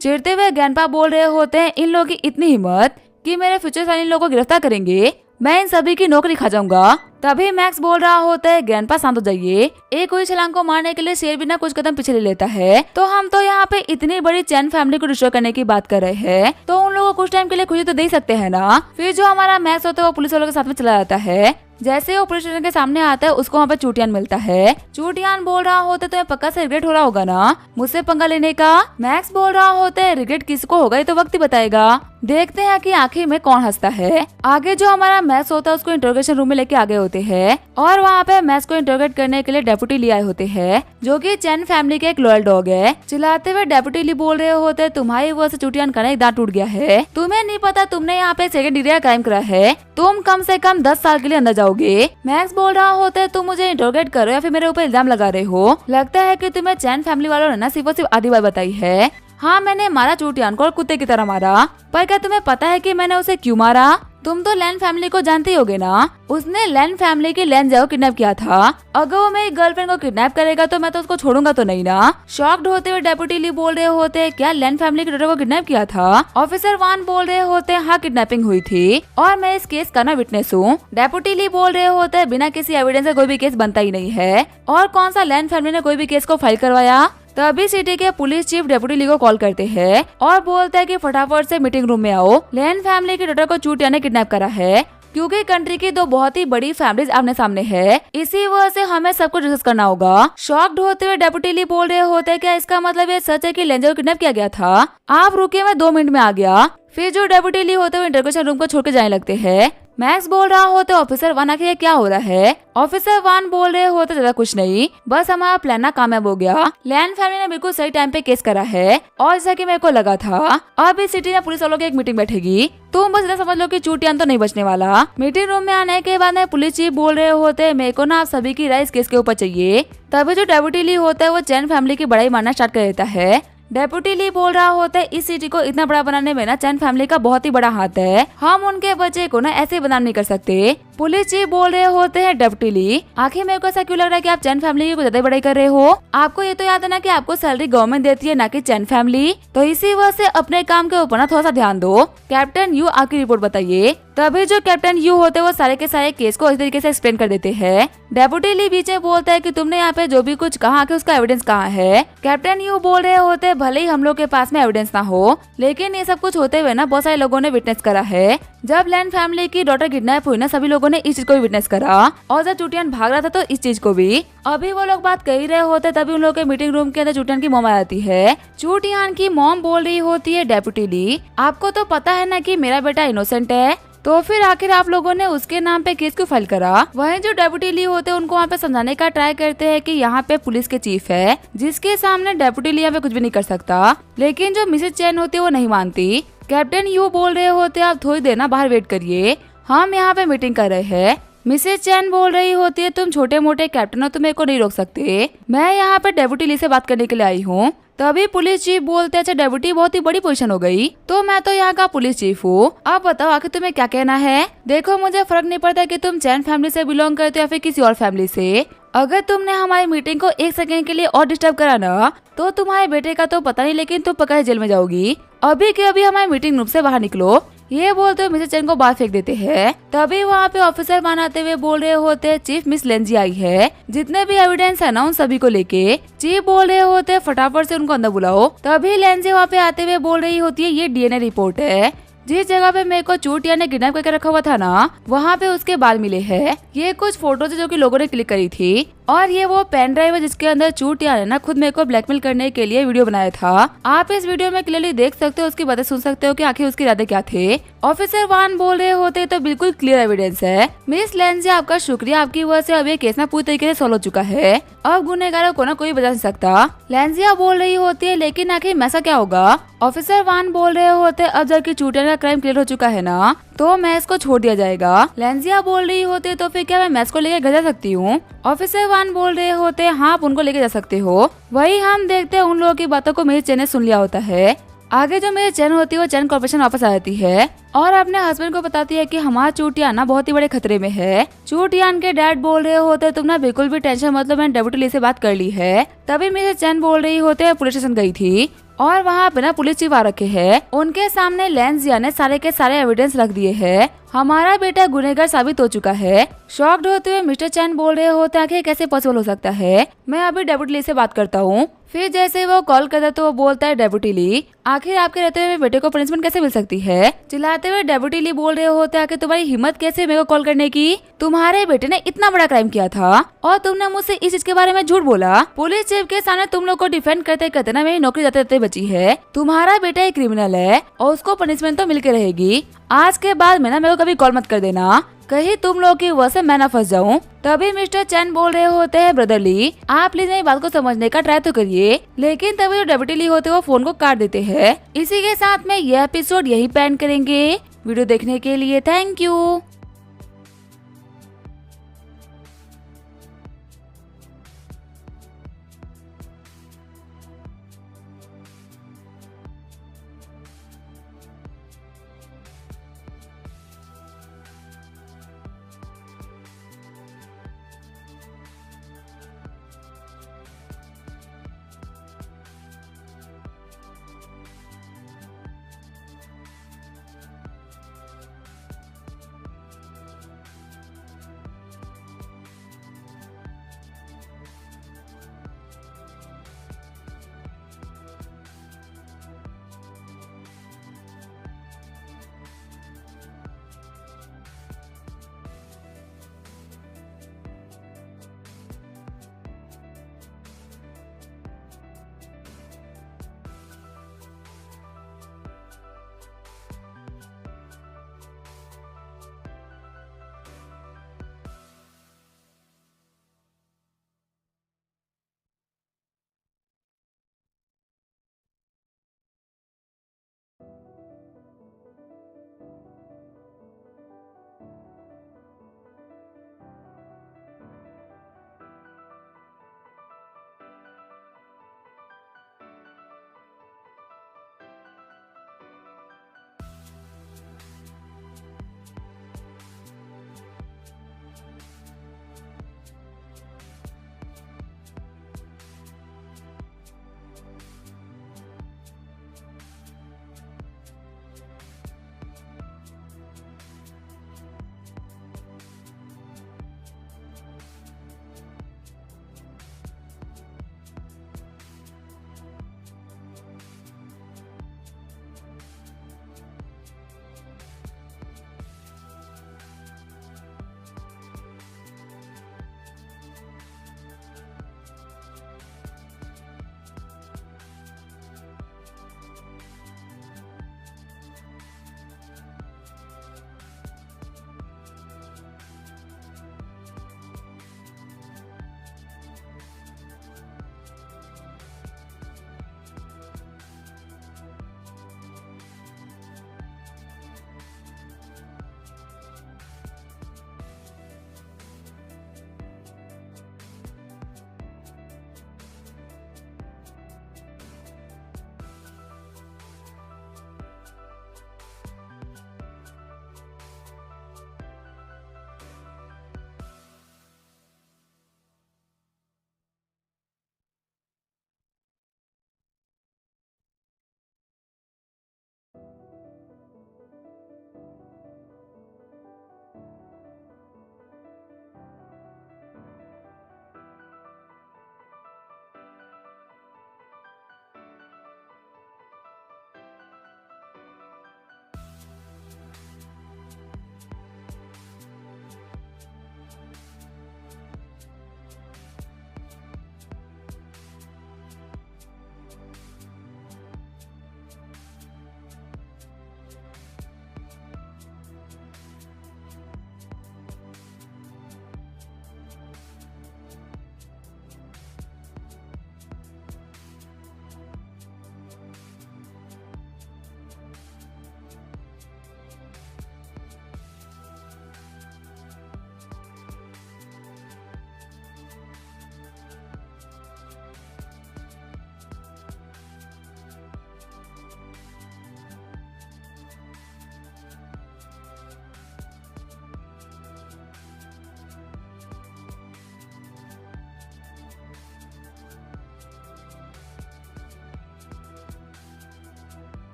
चिढ़ते हुए गैंगपा बोल रहे होते हैं, इन लोगों की इतनी हिम्मत कि मेरे फ्यूचर साले इन लोगों को गिरफ्तार करेंगे, मैं इन सभी की नौकरी खा जाऊंगा। तभी मैक्स बोल रहा होता है, गैंगपा शांत हो जाइए, एक कोई छलांग को मारने के लिए शेर बिना कुछ कदम पीछे ले लेता है, तो हम तो यहाँ पे इतनी बड़ी चैन फैमिली को डिस्ट्रॉय करने की बात कर रहे हैं, तो उन लोगों को कुछ टाइम के लिए खुशी तो दे सकते हैं ना। फिर जो हमारा मैक्स होता है वो पुलिस वालों के साथ में चला जाता है। जैसे वो पुलिस स्टेशन के सामने आता है, उसको वहाँ पे चूटियान मिलता है। चूटियान बोल रहा होता है, तुम्हें पक्का से रिग्रेट हो रहा होगा ना मुझसे पंगा लेने का। मैक्स बोल रहा होता है, रिग्रेट किसको होगा ये तो वक्त ही बताएगा, देखते हैं कि आखिर में कौन हंसता है। आगे जो हमारा मैक्स होता है उसको इंटरोगेशन रूम में लेके आगे होते हैं, और वहाँ पे मैक्स को इंटरोगेट करने के लिए डेप्यूटी ली आए होते हैं, जो कि चैन फैमिली के एक लॉयल डॉग है। चिल्लाते हुए डेप्यूटी ली बोल रहे होते हैं, तुम्हारी वजह से चूटियान का एक दांत टूट गया है, तुम्हें नहीं पता तुमने यहाँ पे सेकंड डिग्री क्राइम करा है, तुम कम से कम 10 साल के लिए अंदर जाओगे। मैक्स बोल रहा होता है, तुम मुझे इंटरोगेट करो या फिर मेरे ऊपर इल्जाम लगा रहे हो, लगता है कि तुम्हें चैन फैमिली वालों ने ना सिर्फ और सिर्फ आधी बात बताई है। हाँ, मैंने मारा चूटियान को और कुत्ते की तरह मारा, पर क्या तुम्हें पता है कि मैंने उसे क्यों मारा। तुम तो लैंड फैमिली को जानते ही होगे ना, उसने लैंड फैमिली की लेंजिया को किडनैप किया था। अगर वो मेरी गर्लफ्रेंड को किडनैप करेगा तो मैं तो उसको छोड़ूंगा तो नहीं ना। शॉक्ड होते हुए डेप्यूटी ली बोल रहे होते हैं, क्या लैंड फैमिली के डॉटर को किडनैप किया था। ऑफिसर 1 बोल रहे होते हैं, हाँ किडनैपिंग हुई थी और मैं इस केस का ना विटनेस हूँ। डेप्यूटी ली बोल रहे होते हैं, बिना किसी एविडेंस से कोई भी केस बनता ही नहीं है, और कौन सा लैंड फैमिली ने कोई भी केस को फाइल करवाया। तभी सिटी के पुलिस चीफ डेप्यूटी ली को कॉल करते हैं और बोलते हैं कि फटाफट से मीटिंग रूम में आओ, लैंड फैमिली के डॉटर को चूटिया ने किडनैप करा है, क्योंकि कंट्री की 2 बहुत ही बड़ी फैमिलीज आमने सामने है, इसी वजह से हमें सब कुछ डिस्कस करना होगा। शॉक्ड होते हुए डेप्यूटी ली बोल रहे होते हैं, क्या इसका मतलब ये सच है कि लेंजिया को किडनैप किया गया था। आप रुकिए, मैं 2 मिनट में आ गया। फिर जो डेप्यूटी ली होते हैं इंटरोगेशन रूम को छोड़ के जाने लगते हैं। मैक्स बोल रहा होता है ऑफिसर वन आखिर क्या हो रहा है। ऑफिसर वन बोल रहे होते ज्यादा कुछ नहीं, बस हमारा प्लान ना कामयाब हो गया। लैन फैमिली ने बिल्कुल सही टाइम पे केस करा है और जैसा कि मेरे को लगा था अब इस सिटी में पुलिस वालों की एक मीटिंग बैठेगी। तुम बस इतना समझ लो कि चूटियान तो नहीं बचने वाला। मीटिंग रूम में आने के बाद पुलिस चीफ बोल रहे होते मेरे को ना आप सभी की राय इस केस के ऊपर चाहिए। तभी जो डेप्यूटी ली होता है वो चैन फैमिली की बड़ाई मारना स्टार्ट कर देता है। डेप्यूटी ली बोल रहा होता है इस सिटी को इतना बड़ा बनाने में ना चैन फैमिली का बहुत ही बड़ा हाथ है, हम उनके बच्चे को ना ऐसे बदनाम नहीं कर सकते। पुलिस चीफ बोल रहे होते हैं डेप्यूटी ली आखिर मेरे को ऐसा क्यों लग रहा है कि आप चैन फैमिली की कुछ ज्यादा बड़ाई कर रहे हो। आपको ये तो याद है ना कि आपको सैलरी गवर्नमेंट देती है ना कि चैन फैमिली, तो इसी वजह से अपने काम के ऊपर ना थोड़ा सा ध्यान दो। कैप्टन यू आपकी रिपोर्ट बताइए। तभी जो कैप्टन यू होते हैं वो सारे के सारे केस को इस तरीके से एक्सप्लेन कर देते हैं। डेप्यूटी ली बीच में बोलता है कि तुमने यहाँ पे जो भी कुछ कहा कि उसका एविडेंस कहाँ है। कैप्टन यू बोल रहे होते हैं भले ही हम लोग के पास में एविडेंस ना हो, लेकिन ये सब कुछ होते हुए ना बहुत सारे लोगों ने विटनेस करा है। जब लैन फैमिली की डॉटर किडनैप हुई ना सभी लोगों ने इस चीज को भी विटनेस करा, और जब चूटियान भाग रहा था तो इस चीज को भी। अभी वो लोग बात कर ही रहे होते तभी उन लोगों के मीटिंग रूम के अंदर चूटियान की मॉम आ जाती है। चूटियान की मॉम बोल रही होती है डेप्यूटी ली आपको तो पता है ना कि मेरा बेटा इनोसेंट है, तो फिर आखिर आप लोगों ने उसके नाम पे केस क्यों फाइल करा। वहीं जो डेप्यूटी ली होते हैं उनको वहाँ पे समझाने का ट्राई करते हैं कि यहाँ पे पुलिस के चीफ है जिसके सामने डेप्यूटी ली यहाँ पे कुछ भी नहीं कर सकता, लेकिन जो मिसेज चैन होती है वो नहीं मानती। कैप्टन यू बोल रहे होते आप थोड़ी देर ना बाहर वेट करिए, हम यहाँ पे मीटिंग कर रहे हैं। मिसेज चैन बोल रही होती है तुम छोटे मोटे कैप्टन हो, तुम मेरे को नहीं रोक सकते, मैं यहाँ पे डेप्यूटी ली से बात करने के लिए आई हूँ। तभी पुलिस चीफ बोलते अच्छा डेप्यूटी बहुत ही बड़ी पोजीशन हो गई, तो मैं तो यहाँ का पुलिस चीफ हूँ, अब बताओ आखिर तुम्हें क्या कहना है। देखो मुझे फर्क नहीं पड़ता कि तुम चैन फैमिली से बिलोंग करते हो या फिर किसी और फैमिली से, अगर तुमने हमारी मीटिंग को एक सेकंड के लिए और डिस्टर्ब करा ना तो तुम्हारे बेटे का तो पता नहीं, लेकिन तुम पक्का जेल में जाओगी। अभी के अभी हमारे मीटिंग रूम से बाहर निकलो। ये बोलते हुए मिसेज चैन को बाहर फेंक देते हैं। तभी वहाँ पे ऑफिसर बनाते हुए बोल रहे होते चीफ मिस लेंजी आई है, जितने भी एविडेंस है ना उन सभी को लेके। चीफ बोल रहे होते फटाफट से उनको अंदर बुलाओ। तभी लेंजी वहाँ पे आते हुए बोल रही होती है ये डीएनए रिपोर्ट है, जिस जगह पे मेरे को चूटिया ने किडनैप करके रखा हुआ था ना वहाँ पे उसके बाल मिले हैं। ये कुछ फोटोज है जो कि लोगों ने क्लिक करी थी, और ये वो पेन ड्राइव है जिसके अंदर चूटिया ने ना खुद मेरे को ब्लैकमेल करने के लिए वीडियो बनाया था। आप इस वीडियो में क्लियरली देख सकते हो, उसकी बातें सुन सकते हो कि आखिर उसके इरादे क्या थे। ऑफिसर वान बोल रहे होते तो बिल्कुल क्लियर एविडेंस है। मिस लेंजी आपका शुक्रिया, आपकी वजह से अब ये केस ना पूरी तरीके से सॉल्व हो चुका है, अब गुनहगारों को ना कोई बचा नहीं सकता। लेंजिया बोल रही होती है लेकिन आखिर ऐसा क्या होगा। ऑफिसर वान बोल रहे होते अब जबकि चूटिया का क्राइम क्लियर हो चुका है ना तो मैक्स को छोड़ दिया जाएगा। लेंजिया बोल रही होते तो फिर क्या मैं मैक्स को लेकर घर जा सकती हूँ। ऑफिसर वान बोल रहे होते हाँ आप उनको लेके जा सकते हो। वही हम देखते हैं उन लोगों की बातों को मेरी चैन ने सुन लिया होता है। आगे जो मेरी चैन होती है वो चैन कॉर्पोरेशन वापस आ जाती है और अपने हस्बैंड को बताती है कि हमारा चूटियान ना बहुत ही बड़े खतरे में है। चूटियान के डैड बोल रहे होते तुम ना बिल्कुल भी टेंशन मतलब मैंने डेप्यूटी ली से बात कर ली है। तभी मेरी चैन बोल रही होते पुलिस स्टेशन गई थी और वहाँ पे ना पुलिस चीफ आ रखे है। उनके सामने लेंजिया ने सारे के सारे एविडेंस रख दिए हैं। हमारा बेटा गुनहगार साबित हो चुका है। शॉक्ड होते हुए मिस्टर चैन बोल रहे होते हैं कि कैसे पॉसिबल हो सकता है, मैं अभी डेप्यूटी ली से बात करता हूँ। फिर जैसे वो कॉल करता तो वो बोलता है डेप्यूटी ली आखिर आपके रहते हुए बेटे को पनिशमेंट कैसे मिल सकती है। चिल्लाते हुए डेप्यूटी ली बोल रहे होते हैं कि तुम्हारी हिम्मत कैसे मेरे को कॉल करने की, तुम्हारे बेटे ने इतना बड़ा क्राइम किया था और तुमने मुझसे इस चीज के बारे में झूठ बोला। पुलिस चीफ के सामने तुम लोग को डिफेंड करते करते ना मेरी नौकरी जाते जाते बची है। तुम्हारा बेटा एक क्रिमिनल है और उसको पनिशमेंट तो मिलके रहेगी। आज के बाद में ना मेरे को कभी कॉल मत कर देना, कहीं तुम लोग की वजह से मैं ना फंस जाऊं। तभी मिस्टर चैन बोल रहे होते हैं ब्रदरली आप प्लीज मेरी बात को समझने का ट्राई तो करिए। लेकिन तभी जो डेप्यूटी ली होते वो फोन को काट देते हैं। इसी के साथ में यह एपिसोड यही पे एंड करेंगे। वीडियो देखने के लिए थैंक यू।